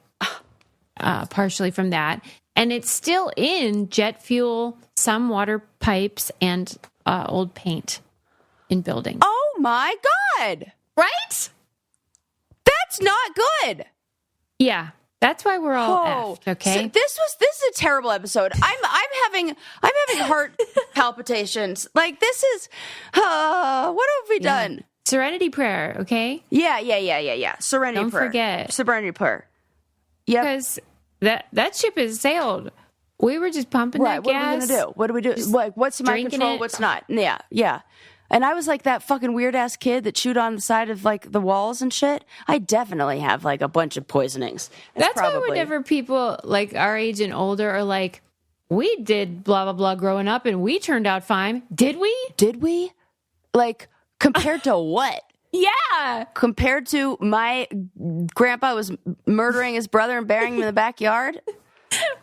[SPEAKER 1] partially from that. And it's still in jet fuel, some water pipes, and old paint in buildings.
[SPEAKER 2] Oh my God.
[SPEAKER 1] Right?
[SPEAKER 2] That's not good.
[SPEAKER 1] Yeah. That's why we're all effed, okay?
[SPEAKER 2] So this is a terrible episode. I'm having heart palpitations. Like, this is what have we done?
[SPEAKER 1] Serenity prayer, okay?
[SPEAKER 2] Yeah. Serenity
[SPEAKER 1] Don't
[SPEAKER 2] prayer.
[SPEAKER 1] forget.
[SPEAKER 2] Serenity prayer. Yep.
[SPEAKER 1] Because that ship has sailed. We were just pumping that gas.
[SPEAKER 2] What are we going to do? Like, what's in my control? What's not? Yeah. And I was like that fucking weird ass kid that chewed on the side of like the walls and shit. I definitely have like a bunch of poisonings.
[SPEAKER 1] That's why whenever people like our age and older are like, we did blah, blah, blah growing up and we turned out fine. Did we?
[SPEAKER 2] Did we? Like, compared to what?
[SPEAKER 1] Yeah.
[SPEAKER 2] Compared to my grandpa was murdering his brother and burying him in the backyard?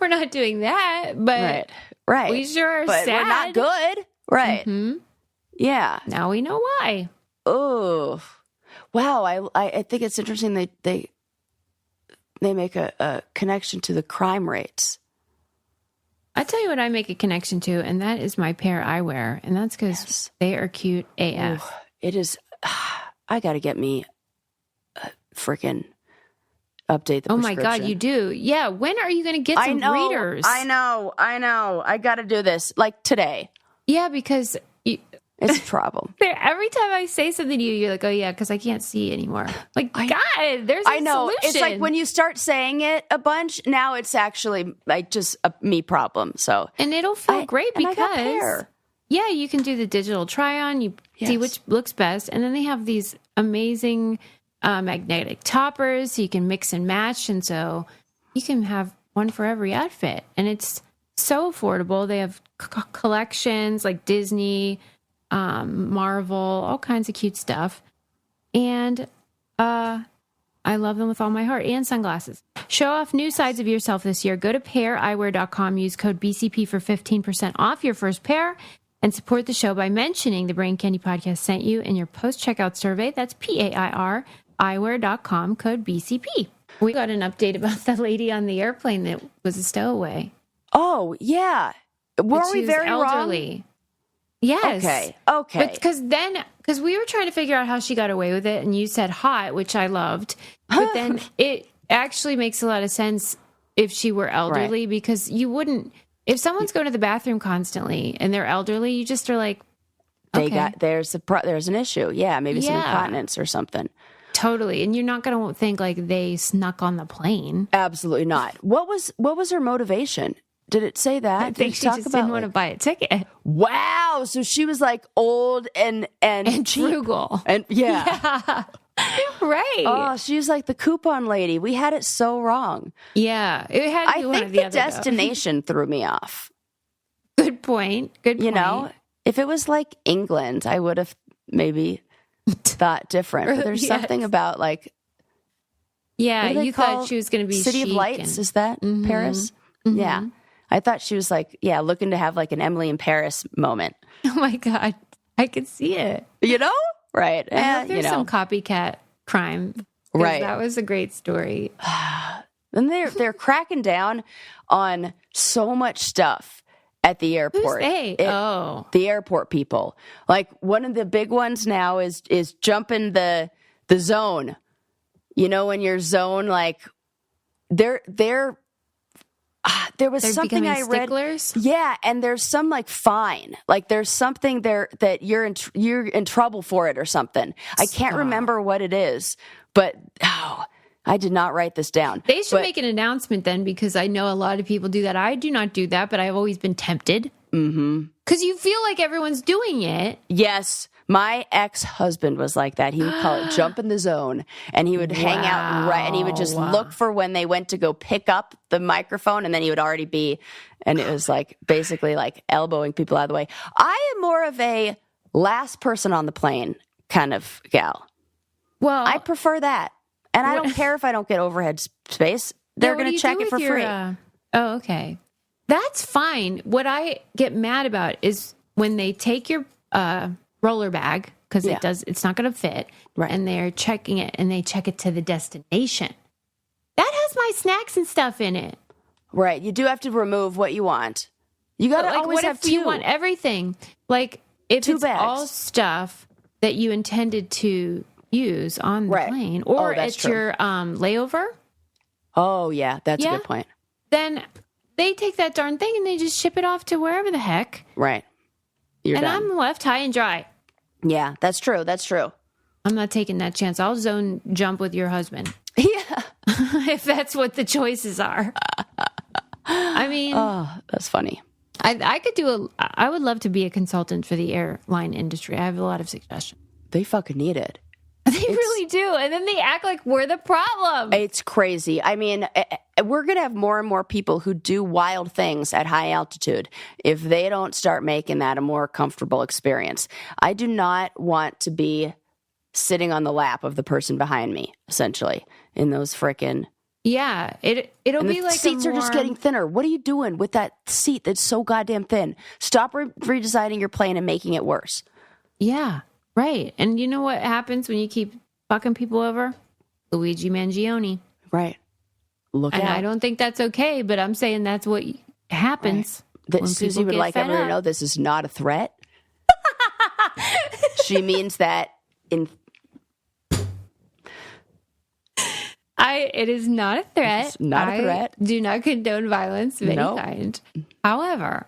[SPEAKER 1] We're not doing that, but
[SPEAKER 2] right.
[SPEAKER 1] we sure are
[SPEAKER 2] but
[SPEAKER 1] sad.
[SPEAKER 2] We're not good. Right.
[SPEAKER 1] Mm-hmm.
[SPEAKER 2] Yeah.
[SPEAKER 1] Now we know why.
[SPEAKER 2] Oh, wow. I think it's interesting they make a connection to the crime rates.
[SPEAKER 1] I tell you what I make a connection to, and that is my pair I wear, and that's because they are cute AF.
[SPEAKER 2] Ooh, it is. I got to get me a freaking update the prescription.
[SPEAKER 1] Oh my God, you do. Yeah. When are you going to get some readers?
[SPEAKER 2] I know. I got to do this like today.
[SPEAKER 1] Yeah, because
[SPEAKER 2] it's a problem.
[SPEAKER 1] Every time I say something to you, you're like, oh yeah, because I can't see anymore. Like, God, there's a solution.
[SPEAKER 2] It's like when you start saying it a bunch, now it's actually like just a me problem. So,
[SPEAKER 1] and it'll feel great because
[SPEAKER 2] yeah,
[SPEAKER 1] you can do the digital try on. You see which looks best, and then they have these amazing magnetic toppers, so you can mix and match, and so you can have one for every outfit, and it's so affordable. They have collections like Disney, Marvel, all kinds of cute stuff, and I love them with all my heart. And sunglasses. Show off new sides of yourself this year. Go to paireyewear.com. Use code BCP for 15% off your first pair. And support the show by mentioning the Brain Candy Podcast sent you in your post-checkout survey. That's PAIR, eyewear.com, code BCP. We got an update about the lady on the airplane that was a stowaway.
[SPEAKER 2] Oh, yeah. Were we very elderly?
[SPEAKER 1] Wrong? Yes.
[SPEAKER 2] Okay.
[SPEAKER 1] Because we were trying to figure out how she got away with it, and you said hot, which I loved. But then it actually makes a lot of sense if she were elderly, because you wouldn't... If someone's going to the bathroom constantly and they're elderly, you just are like, okay.
[SPEAKER 2] There's an issue. Yeah, maybe some incontinence or something.
[SPEAKER 1] Totally. And you're not going to think like they snuck on the plane.
[SPEAKER 2] Absolutely not. What was her motivation? Did it say that?
[SPEAKER 1] I think she just didn't want to buy a ticket.
[SPEAKER 2] Wow. So she was like old and cheap.
[SPEAKER 1] Frugal.
[SPEAKER 2] And yeah.
[SPEAKER 1] Right.
[SPEAKER 2] Oh, she was like the coupon lady. We had it so wrong.
[SPEAKER 1] Yeah. It had to be one or the other,
[SPEAKER 2] destination threw me off.
[SPEAKER 1] Good point.
[SPEAKER 2] You know, if it was like England, I would have maybe thought different. But there's something about like...
[SPEAKER 1] Yeah, you thought she was going to be
[SPEAKER 2] City of Lights, is that Paris? Mm-hmm. Yeah. I thought she was like, looking to have like an Emily in Paris moment.
[SPEAKER 1] Oh my God. I could see it.
[SPEAKER 2] You know? right.
[SPEAKER 1] I hope there's some copycat crime.
[SPEAKER 2] Right.
[SPEAKER 1] That was a great story.
[SPEAKER 2] And they're cracking down on so much stuff at the airport.
[SPEAKER 1] Who's they?
[SPEAKER 2] The airport people. Like one of the big ones now is jumping the zone. You know, when your zone, like there was
[SPEAKER 1] They're
[SPEAKER 2] something I read.
[SPEAKER 1] Sticklers?
[SPEAKER 2] Yeah, and there's some like fine. Like there's something there that you're in trouble for it or something. I can't remember what it is, but I did not write this down.
[SPEAKER 1] They should make an announcement then, because I know a lot of people do that. I do not do that, but I've always been tempted. Mm-hmm. Because you feel like everyone's doing it.
[SPEAKER 2] Yes. My ex-husband was like that. He would call it jump in the zone, and he would hang out and he would just look for when they went to go pick up the microphone, and then he would already be, and it was like basically like elbowing people out of the way. I am more of a last person on the plane kind of gal. Well, I prefer that. And I don't care if I don't get overhead space. They're going to check it for free.
[SPEAKER 1] Oh, okay. That's fine. What I get mad about is when they take your roller bag, because it's not going to fit, right, and they're checking it, and they check it to the destination. That has my snacks and stuff in it.
[SPEAKER 2] Right. You do have to remove what you want. You got to always have two.
[SPEAKER 1] You want everything. Like if it's bags. All stuff that you intended to use on the plane, or it's your layover.
[SPEAKER 2] Oh yeah, that's a good point.
[SPEAKER 1] Then they take that darn thing and they just ship it off to wherever the heck.
[SPEAKER 2] Right.
[SPEAKER 1] And I'm left high and dry.
[SPEAKER 2] Yeah, that's true. That's true.
[SPEAKER 1] I'm not taking that chance. I'll zone jump with your husband.
[SPEAKER 2] Yeah.
[SPEAKER 1] If that's what the choices are. I mean,
[SPEAKER 2] that's funny.
[SPEAKER 1] I would love to be a consultant for the airline industry. I have a lot of suggestions.
[SPEAKER 2] They fucking need it.
[SPEAKER 1] They really do. And then they act like we're the problem.
[SPEAKER 2] It's crazy. I mean, we're going to have more and more people who do wild things at high altitude if they don't start making that a more comfortable experience. I do not want to be sitting on the lap of the person behind me, essentially, in those frickin'...
[SPEAKER 1] Yeah, it'll be like
[SPEAKER 2] seats are just getting thinner. What are you doing with that seat that's so goddamn thin? Stop redesigning your plane and making it worse.
[SPEAKER 1] Yeah. Right. And you know what happens when you keep fucking people over? Luigi Mangione.
[SPEAKER 2] Right. Look out.
[SPEAKER 1] And I don't think that's okay, but I'm saying that's what happens.
[SPEAKER 2] Right. That Susie would like everyone to know this is not a threat. She means that in...
[SPEAKER 1] It is not a threat.
[SPEAKER 2] It's not a threat.
[SPEAKER 1] I do not condone violence of any kind. However,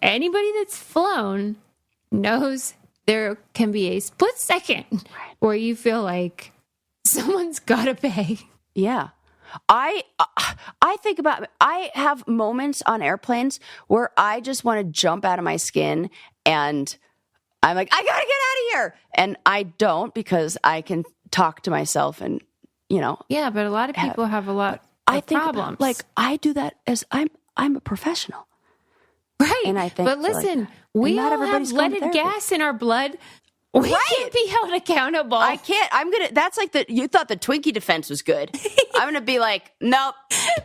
[SPEAKER 1] anybody that's flown knows there can be a split second where you feel like someone's got to pay.
[SPEAKER 2] Yeah. I think about, I have moments on airplanes where I just want to jump out of my skin and I'm like, I got to get out of here. And I don't, because I can talk to myself and, you know.
[SPEAKER 1] Yeah, but a lot of people have a lot of problems.
[SPEAKER 2] Like I do that as I'm a professional.
[SPEAKER 1] Right.
[SPEAKER 2] And I think,
[SPEAKER 1] but listen, we all have leaded gas in our blood. We can't be held accountable.
[SPEAKER 2] I can't. That's like you thought the Twinkie defense was good. I'm going to be like, nope.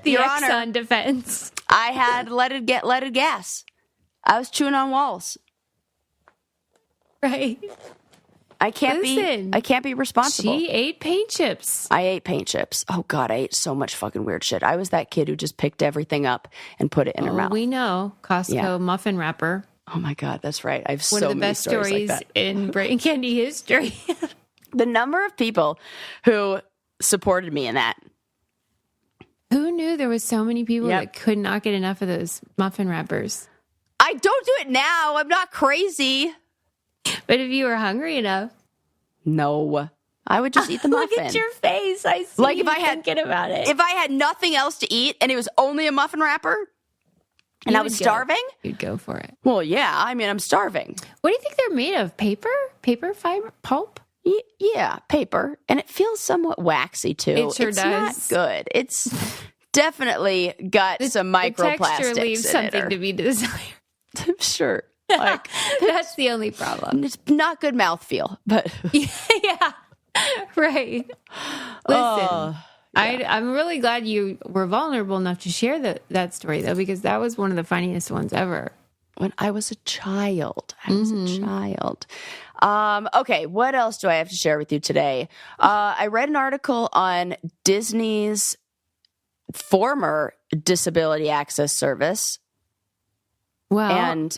[SPEAKER 1] The
[SPEAKER 2] Your
[SPEAKER 1] Exxon
[SPEAKER 2] Honor,
[SPEAKER 1] defense.
[SPEAKER 2] I had leaded gas. I was chewing on walls.
[SPEAKER 1] Right.
[SPEAKER 2] I can't be responsible.
[SPEAKER 1] She ate paint chips.
[SPEAKER 2] I ate paint chips. Oh God, I ate so much fucking weird shit. I was that kid who just picked everything up and put it in her mouth.
[SPEAKER 1] We know. Costco muffin wrapper.
[SPEAKER 2] Oh my God, that's right. I have
[SPEAKER 1] one
[SPEAKER 2] so
[SPEAKER 1] of the
[SPEAKER 2] many
[SPEAKER 1] best stories
[SPEAKER 2] like
[SPEAKER 1] in brain candy history.
[SPEAKER 2] The number of people who supported me in that.
[SPEAKER 1] Who knew there was so many people that could not get enough of those muffin wrappers?
[SPEAKER 2] I don't do it now. I'm not crazy.
[SPEAKER 1] But if you were hungry enough.
[SPEAKER 2] No. I would just eat the muffin.
[SPEAKER 1] Look at your face. I see
[SPEAKER 2] like
[SPEAKER 1] you thinking about it.
[SPEAKER 2] If I had nothing else to eat and it was only a muffin wrapper and I was starving.
[SPEAKER 1] You'd go for it.
[SPEAKER 2] Well, yeah. I mean, I'm starving.
[SPEAKER 1] What do you think they're made of? Paper? Paper fiber? Pulp?
[SPEAKER 2] Yeah, paper. And it feels somewhat waxy, too.
[SPEAKER 1] It sure
[SPEAKER 2] does.
[SPEAKER 1] It's
[SPEAKER 2] not good. It's definitely got some microplastics. The texture
[SPEAKER 1] leaves something to be desired.
[SPEAKER 2] Sure. Like
[SPEAKER 1] that's the only problem.
[SPEAKER 2] It's not good mouthfeel, but
[SPEAKER 1] yeah, right. Listen, I'm really glad you were vulnerable enough to share that story though, because that was one of the funniest ones ever.
[SPEAKER 2] when I was a child. Okay, what else do I have to share with you today? I read an article on Disney's former disability access service.
[SPEAKER 1] Well,
[SPEAKER 2] and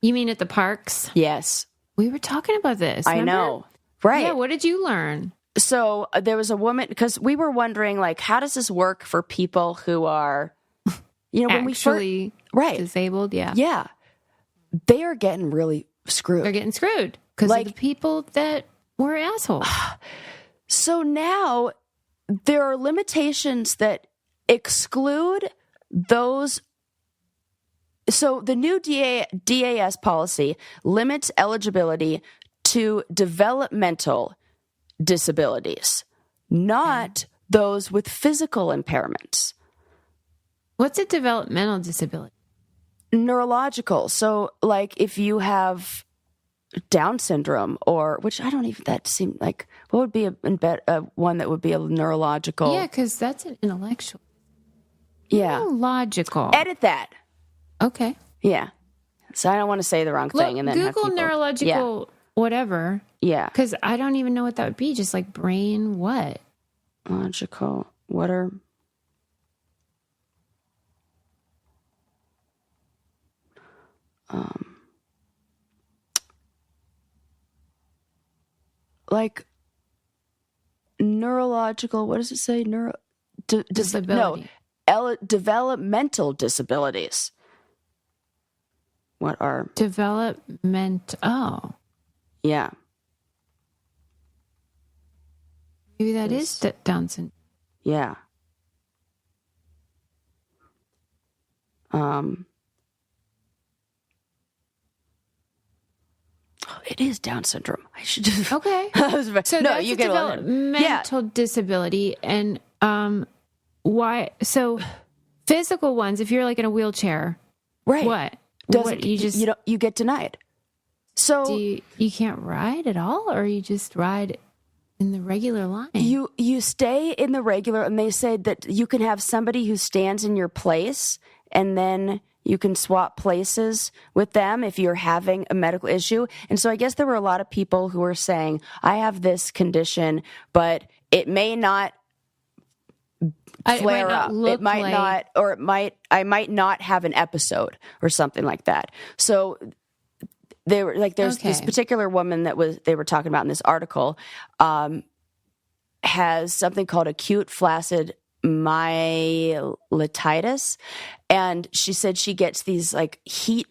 [SPEAKER 1] you mean at the parks?
[SPEAKER 2] Yes.
[SPEAKER 1] We were talking about this.
[SPEAKER 2] Remember? I know. Right.
[SPEAKER 1] Yeah, what did you learn?
[SPEAKER 2] So there was a woman, because we were wondering, like, how does this work for people who are, when
[SPEAKER 1] actually disabled? Yeah.
[SPEAKER 2] Yeah. They are getting really screwed.
[SPEAKER 1] They're getting screwed because of the people that were assholes.
[SPEAKER 2] So now there are limitations that exclude those. So the new DAS policy limits eligibility to developmental disabilities, not those with physical impairments.
[SPEAKER 1] What's a developmental disability?
[SPEAKER 2] Neurological. So, like, if you have Down syndrome, or which I don't even, that seemed like, what would be one that would be a neurological?
[SPEAKER 1] Yeah, because that's an intellectual.
[SPEAKER 2] Yeah.
[SPEAKER 1] Neurological.
[SPEAKER 2] Edit that.
[SPEAKER 1] Okay.
[SPEAKER 2] Yeah. So I don't want to say the wrong thing. And then
[SPEAKER 1] Google neurological whatever.
[SPEAKER 2] Yeah.
[SPEAKER 1] Because I don't even know what that would be. Just like brain what?
[SPEAKER 2] Logical. What are... like neurological, what does it say?
[SPEAKER 1] Disability.
[SPEAKER 2] Developmental disabilities. What are...
[SPEAKER 1] Development. Oh.
[SPEAKER 2] Yeah.
[SPEAKER 1] Maybe that is Down syndrome.
[SPEAKER 2] Yeah. It is Down syndrome. I should just...
[SPEAKER 1] Okay. So
[SPEAKER 2] no,
[SPEAKER 1] that's
[SPEAKER 2] you
[SPEAKER 1] a
[SPEAKER 2] get
[SPEAKER 1] developmental disability. And why? So physical ones, if you're like in a wheelchair,
[SPEAKER 2] right?
[SPEAKER 1] What
[SPEAKER 2] you get denied. So
[SPEAKER 1] you can't ride at all, or you just ride in the regular line?
[SPEAKER 2] You stay in the regular, and they said that you can have somebody who stands in your place, and then you can swap places with them if you're having a medical issue. And so I guess there were a lot of people who were saying, I have this condition, but it may not flare up. It might not, or I might not have an episode or something like that. So they were like, there's this particular woman they were talking about in this article, has something called acute flaccid myelitis, and she said she gets these like heat,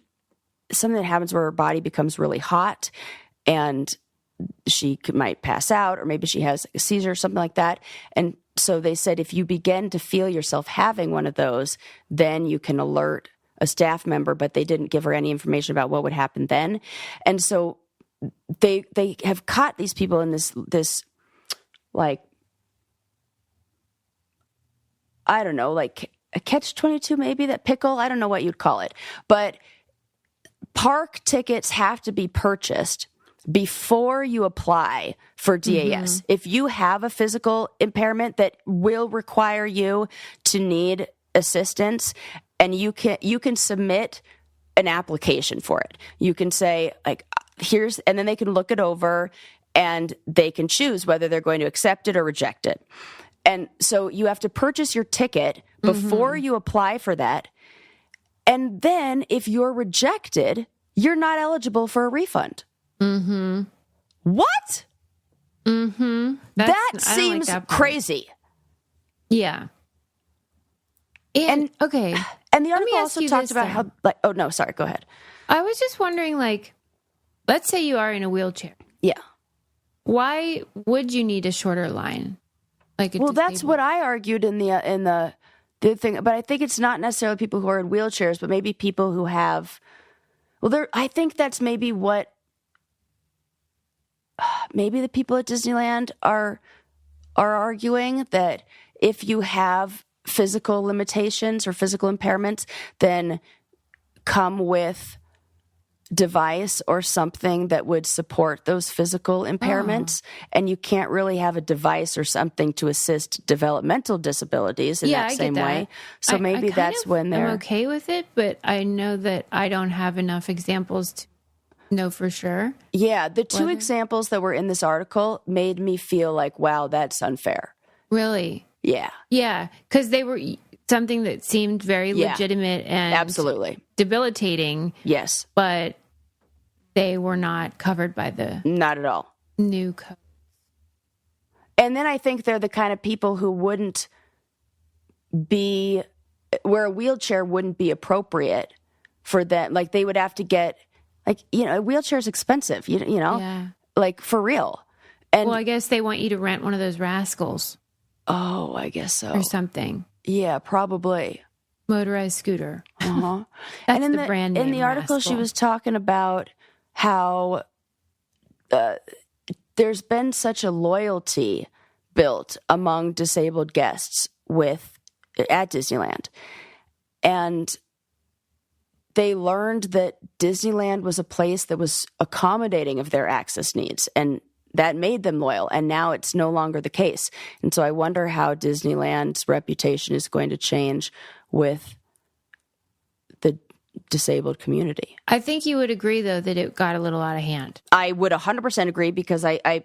[SPEAKER 2] something that happens where her body becomes really hot, and she might pass out, or maybe she has a seizure or something like that. And so they said if you begin to feel yourself having one of those, then you can alert a staff member, but they didn't give her any information about what would happen then. And so they have caught these people in this like, I don't know, like a catch-22 maybe, that pickle. I don't know what you'd call it. But park tickets have to be purchased before you apply for DAS. Mm-hmm. If you have a physical impairment that will require you to need assistance, and you can submit an application for it. You can say, like, and then they can look it over, and they can choose whether they're going to accept it or reject it. And so you have to purchase your ticket before you apply for that. And then if you're rejected, you're not eligible for a refund. Mm-hmm. What?
[SPEAKER 1] Mm-hmm.
[SPEAKER 2] That seems crazy.
[SPEAKER 1] Yeah. And okay.
[SPEAKER 2] And the article also talked about how, like, oh no, sorry, go ahead.
[SPEAKER 1] I was just wondering, like, let's say you are in a wheelchair.
[SPEAKER 2] Yeah.
[SPEAKER 1] Why would you need a shorter line?
[SPEAKER 2] That's what I argued in the thing, but I think it's not necessarily people who are in wheelchairs, but maybe people who have. I think that's maybe what. Maybe the people at Disneyland are arguing, that if you have physical limitations or physical impairments, then come with device or something that would support those physical impairments. And you can't really have a device or something to assist developmental disabilities in that same way. So maybe that's when they're...
[SPEAKER 1] I'm okay with it, but I know that I don't have enough examples to know for sure.
[SPEAKER 2] Yeah, the two examples that were in this article made me feel like, wow, that's unfair.
[SPEAKER 1] Really?
[SPEAKER 2] Yeah.
[SPEAKER 1] Yeah, because they were something that seemed very legitimate and
[SPEAKER 2] absolutely
[SPEAKER 1] debilitating.
[SPEAKER 2] Yes.
[SPEAKER 1] But they were not covered by the...
[SPEAKER 2] Not at all.
[SPEAKER 1] New code.
[SPEAKER 2] And then I think they're the kind of people who wouldn't be... where a wheelchair wouldn't be appropriate for them. Like, they would have to get... Like, you know, a wheelchair is expensive, you know?
[SPEAKER 1] Yeah.
[SPEAKER 2] Like, for real. And
[SPEAKER 1] well, I guess they want you to rent one of those rascals.
[SPEAKER 2] Oh, I guess so.
[SPEAKER 1] Or something.
[SPEAKER 2] Yeah, probably.
[SPEAKER 1] Motorized scooter.
[SPEAKER 2] Uh-huh.
[SPEAKER 1] That's
[SPEAKER 2] and
[SPEAKER 1] the brand name.
[SPEAKER 2] In the article,
[SPEAKER 1] rascal.
[SPEAKER 2] She was talking about how there's been such a loyalty built among disabled guests at Disneyland. And they learned that Disneyland was a place that was accommodating of their access needs, and that made them loyal. And now it's no longer the case. And so I wonder how Disneyland's reputation is going to change with the disabled community.
[SPEAKER 1] I think you would agree, though, that it got a little out of hand.
[SPEAKER 2] I would 100% agree, because a lot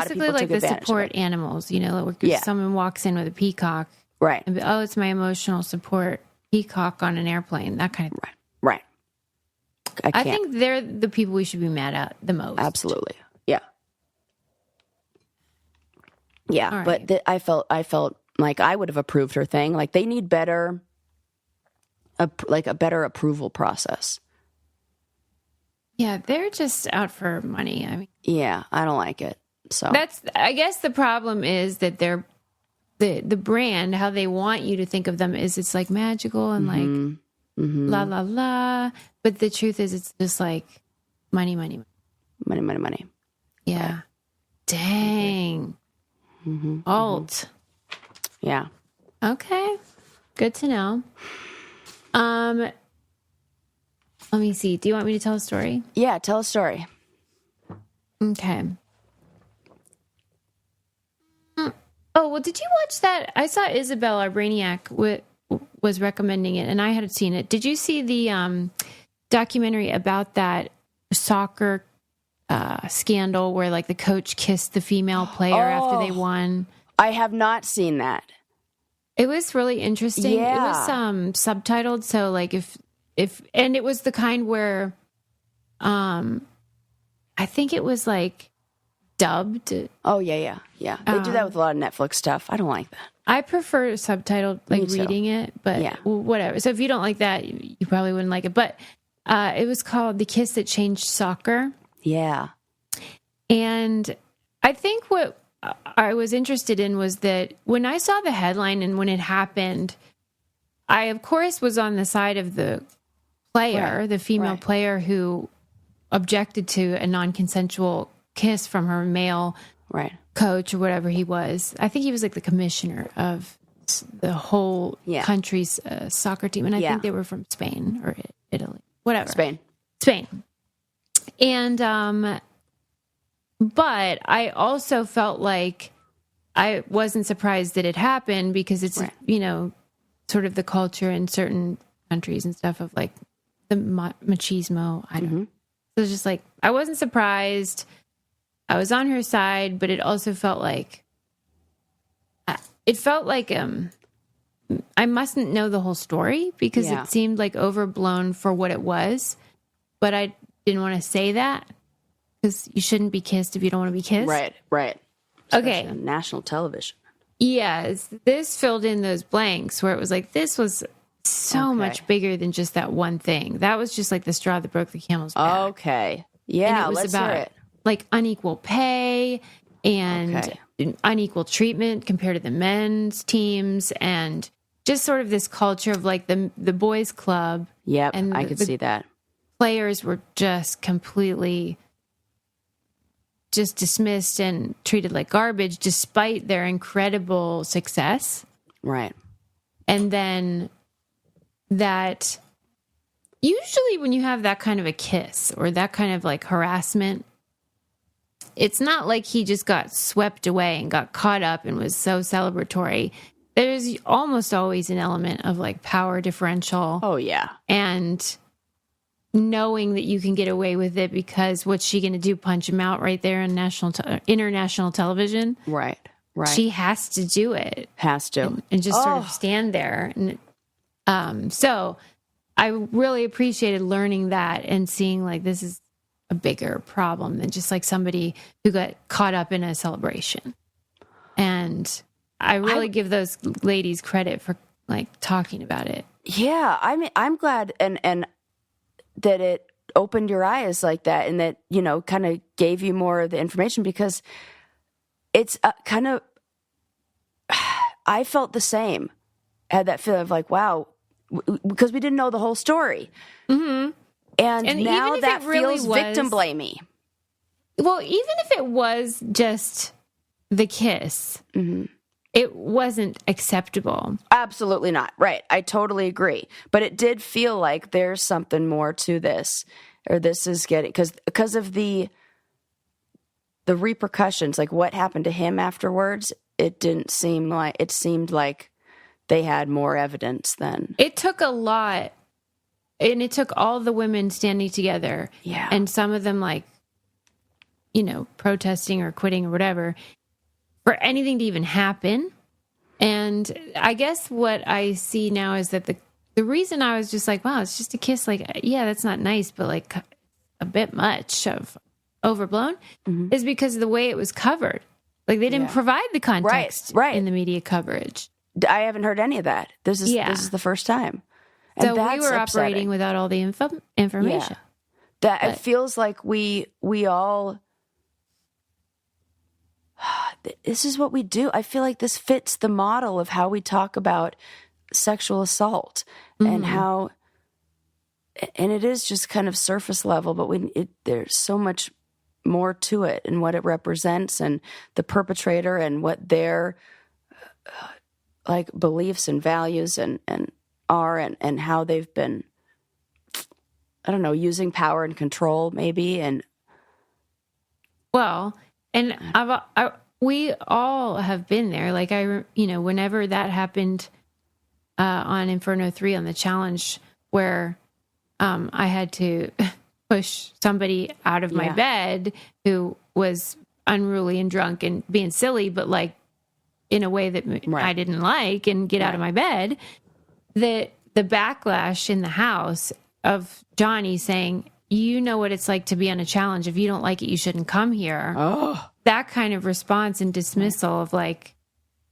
[SPEAKER 1] Basically,
[SPEAKER 2] of people
[SPEAKER 1] like
[SPEAKER 2] took
[SPEAKER 1] the
[SPEAKER 2] advantage
[SPEAKER 1] support
[SPEAKER 2] of it.
[SPEAKER 1] animals, you know, if someone walks in with a peacock,
[SPEAKER 2] Right.
[SPEAKER 1] and oh, it's my emotional support peacock on an airplane, that kind of thing.
[SPEAKER 2] Right.
[SPEAKER 1] I think they're the people we should be mad at the most.
[SPEAKER 2] Absolutely. Yeah. Yeah,
[SPEAKER 1] All right.
[SPEAKER 2] but I felt like I would have approved her thing. Like, they need a better approval process.
[SPEAKER 1] Yeah, they're just out for money. I mean,
[SPEAKER 2] yeah, I don't like it. So
[SPEAKER 1] I guess the problem is that they're the brand, how they want you to think of them is it's like magical and like la la la. But the truth is, it's just like money, money, money,
[SPEAKER 2] money, money, money.
[SPEAKER 1] Yeah.
[SPEAKER 2] Right.
[SPEAKER 1] Dang. Alt.
[SPEAKER 2] Yeah.
[SPEAKER 1] Okay. Good to know. Let me see. Do you want me to tell a story?
[SPEAKER 2] Yeah, tell a story.
[SPEAKER 1] Okay. Oh, well, did you watch that? I saw Isabel, our Brainiac, was recommending it, and I had seen it. Did you see the documentary about that soccer scandal where, like, the coach kissed the female player after they won?
[SPEAKER 2] I have not seen that.
[SPEAKER 1] It was really interesting.
[SPEAKER 2] Yeah.
[SPEAKER 1] It was subtitled, so like if and it was the kind where I think it was like dubbed.
[SPEAKER 2] Oh yeah. They do that with a lot of Netflix stuff. I don't like that.
[SPEAKER 1] I prefer subtitled, like reading it, but whatever. So if you don't like that, you probably wouldn't like it. But it was called The Kiss That Changed Soccer.
[SPEAKER 2] Yeah.
[SPEAKER 1] And I think what I was interested in was that when I saw the headline and when it happened, I, of course, was on the side of the player, the female player who objected to a non-consensual kiss from her male coach or whatever he was. I think he was like the commissioner of the whole country's soccer team. And I think they were from Spain or Italy, whatever. Spain. And, but I also felt like I wasn't surprised that it happened because it's, you know, sort of the culture in certain countries and stuff of like the machismo. I don't know. So it's just like, I wasn't surprised. I was on her side, but it also felt like, I mustn't know the whole story because it seemed like overblown for what it was, but I didn't want to say that because you shouldn't be kissed if you don't want to be kissed.
[SPEAKER 2] Right.
[SPEAKER 1] Okay.
[SPEAKER 2] On national television.
[SPEAKER 1] Yes, this filled in those blanks where it was like, this was so much bigger than just that one thing. That was just like the straw that broke the camel's back.
[SPEAKER 2] Okay. Yeah,
[SPEAKER 1] and it was
[SPEAKER 2] let's
[SPEAKER 1] about
[SPEAKER 2] hear it.
[SPEAKER 1] Like unequal pay and unequal treatment compared to the men's teams and just sort of this culture of like the boys club.
[SPEAKER 2] Yep,
[SPEAKER 1] and
[SPEAKER 2] I could see that.
[SPEAKER 1] Players were just completely just dismissed and treated like garbage despite their incredible success.
[SPEAKER 2] Right.
[SPEAKER 1] And then that usually when you have that kind of a kiss or that kind of like harassment, it's not like he just got swept away and got caught up and was so celebratory. There's almost always an element of like power differential.
[SPEAKER 2] Oh, yeah.
[SPEAKER 1] And knowing that you can get away with it because what's she going to do? Punch him out right there on international television?
[SPEAKER 2] Right.
[SPEAKER 1] She has to do it.
[SPEAKER 2] Has to.
[SPEAKER 1] And just sort of stand there. And so I really appreciated learning that and seeing like this is a bigger problem than just like somebody who got caught up in a celebration. And I really give those ladies credit for like talking about it.
[SPEAKER 2] Yeah, I mean, I'm glad and that it opened your eyes like that, and that, you know, kind of gave you more of the information, because it's kind of, I felt the same, had that feeling of like, wow, because we didn't know the whole story. Mm-hmm. And now that really feels victim blamey.
[SPEAKER 1] Well, even if it was just the kiss, it wasn't acceptable.
[SPEAKER 2] Absolutely not. Right. I totally agree. But it did feel like there's something more to this, or this is getting, because of the repercussions, like what happened to him afterwards. It seemed like they had more evidence than.
[SPEAKER 1] It took a lot. And it took all the women standing together.
[SPEAKER 2] Yeah.
[SPEAKER 1] And some of them like, you know, protesting or quitting or whatever for anything to even happen. And I guess what I see now is that the reason I was just like, wow, it's just a kiss. Like, yeah, that's not nice, but like a bit much of overblown is because of the way it was covered. Like they didn't provide the context in the media coverage.
[SPEAKER 2] I haven't heard any of that. This is the first time. And
[SPEAKER 1] so we were operating without all the information.
[SPEAKER 2] Yeah. It feels like we all, this is what we do. I feel like this fits the model of how we talk about sexual assault and how, and it is just kind of surface level, but there's so much more to it and what it represents and the perpetrator and what their like beliefs and values and are and how they've been, I don't know, using power and control maybe. And
[SPEAKER 1] well, and we all have been there. Like whenever that happened on Inferno 3 on the challenge where I had to push somebody out of my bed who was unruly and drunk and being silly, but like in a way that I didn't like, and get out of my bed. The backlash in the house of Johnny saying, you know what it's like to be on a challenge. If you don't like it, you shouldn't come here. Oh. That kind of response and dismissal of like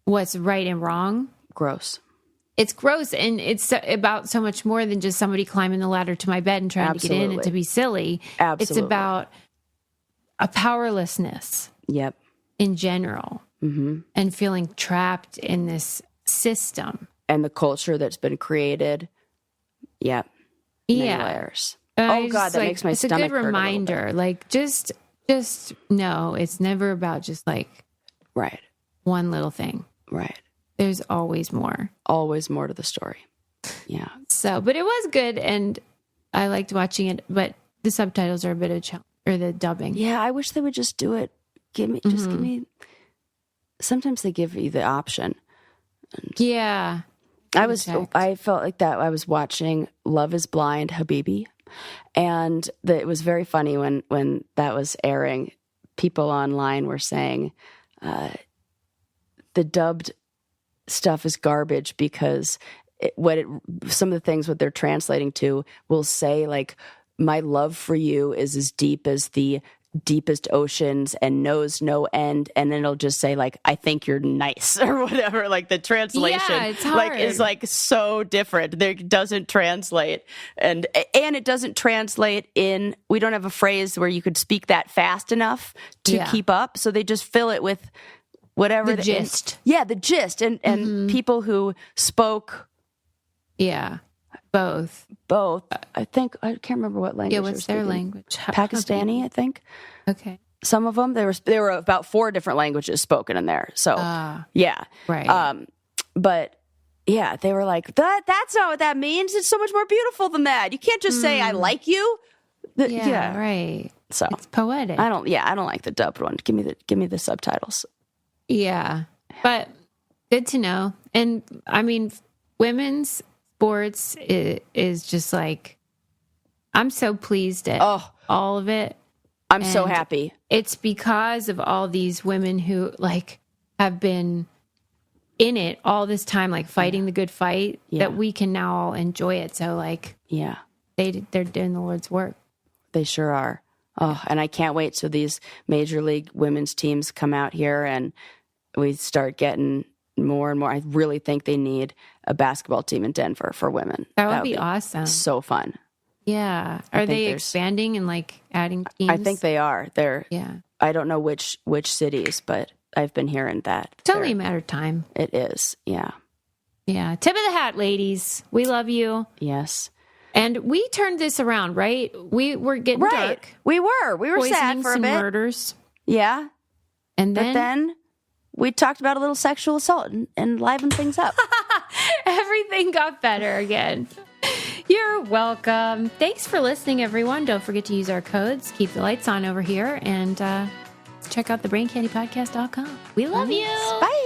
[SPEAKER 1] what's right and wrong.
[SPEAKER 2] Gross.
[SPEAKER 1] It's gross. And it's about so much more than just somebody climbing the ladder to my bed and trying to get in and to be silly.
[SPEAKER 2] Absolutely.
[SPEAKER 1] It's about a powerlessness.
[SPEAKER 2] Yep.
[SPEAKER 1] In general. And feeling trapped in this system.
[SPEAKER 2] And the culture that's been created. Yep. Many layers. Oh God, that makes my stomach hurt.
[SPEAKER 1] It's a good reminder. Like just no, it's never about just like one little thing.
[SPEAKER 2] Right.
[SPEAKER 1] There's always more.
[SPEAKER 2] Always more to the story. Yeah.
[SPEAKER 1] So, but it was good, and I liked watching it. But the subtitles are a bit of a challenge, or the dubbing.
[SPEAKER 2] Yeah, I wish they would just do it. Give me. Sometimes they give you the option.
[SPEAKER 1] Yeah.
[SPEAKER 2] I felt like that. I was watching Love is Blind, Habibi. And it was very funny when that was airing. People online were saying the dubbed stuff is garbage because some of the things what they're translating to will say like, my love for you is as deep as the deepest oceans and knows no end, and then it'll just say like, I think you're nice or whatever. Like the translation
[SPEAKER 1] it's hard.
[SPEAKER 2] like is like so different. It doesn't translate, and it doesn't translate in. We don't have a phrase where you could speak that fast enough to keep up, so they just fill it with whatever
[SPEAKER 1] the gist.
[SPEAKER 2] The gist, and people who spoke.
[SPEAKER 1] Yeah. Both.
[SPEAKER 2] I think I can't remember what language.
[SPEAKER 1] Yeah, what's their language?
[SPEAKER 2] Pakistani, I think.
[SPEAKER 1] Okay.
[SPEAKER 2] Some of them there were about 4 different languages spoken in there. So yeah,
[SPEAKER 1] right.
[SPEAKER 2] But Yeah, they were like, that's not what that means. It's so much more beautiful than that. You can't just say I like you.
[SPEAKER 1] Yeah, right.
[SPEAKER 2] So
[SPEAKER 1] it's poetic.
[SPEAKER 2] I don't like the dubbed one. Give me the subtitles.
[SPEAKER 1] Yeah. But good to know. And I mean, women's sports is just like, I'm so pleased at all of it.
[SPEAKER 2] I'm so happy.
[SPEAKER 1] It's because of all these women who like have been in it all this time, like fighting the good fight, that we can now all enjoy it. So like, they're doing the Lord's work.
[SPEAKER 2] They sure are. Oh, and I can't wait till these Major League women's teams come out here and we start getting more and more. I really think they need a basketball team in Denver for women.
[SPEAKER 1] That would be awesome.
[SPEAKER 2] So fun.
[SPEAKER 1] Yeah. Are they expanding and like adding teams?
[SPEAKER 2] I think they are. I don't know which cities, but I've been hearing that.
[SPEAKER 1] It's only a matter of time.
[SPEAKER 2] It is. Yeah.
[SPEAKER 1] Yeah. Tip of the hat, ladies. We love you.
[SPEAKER 2] Yes.
[SPEAKER 1] And we turned this around, right? We were getting dark.
[SPEAKER 2] We were sad for a bit.
[SPEAKER 1] Murders.
[SPEAKER 2] Yeah.
[SPEAKER 1] And
[SPEAKER 2] but then we talked about a little sexual assault and livened things up.
[SPEAKER 1] Everything got better again. You're welcome. Thanks for listening, everyone. Don't forget to use our codes. Keep the lights on over here. And check out thebraincandypodcast.com. We love you.
[SPEAKER 2] Bye.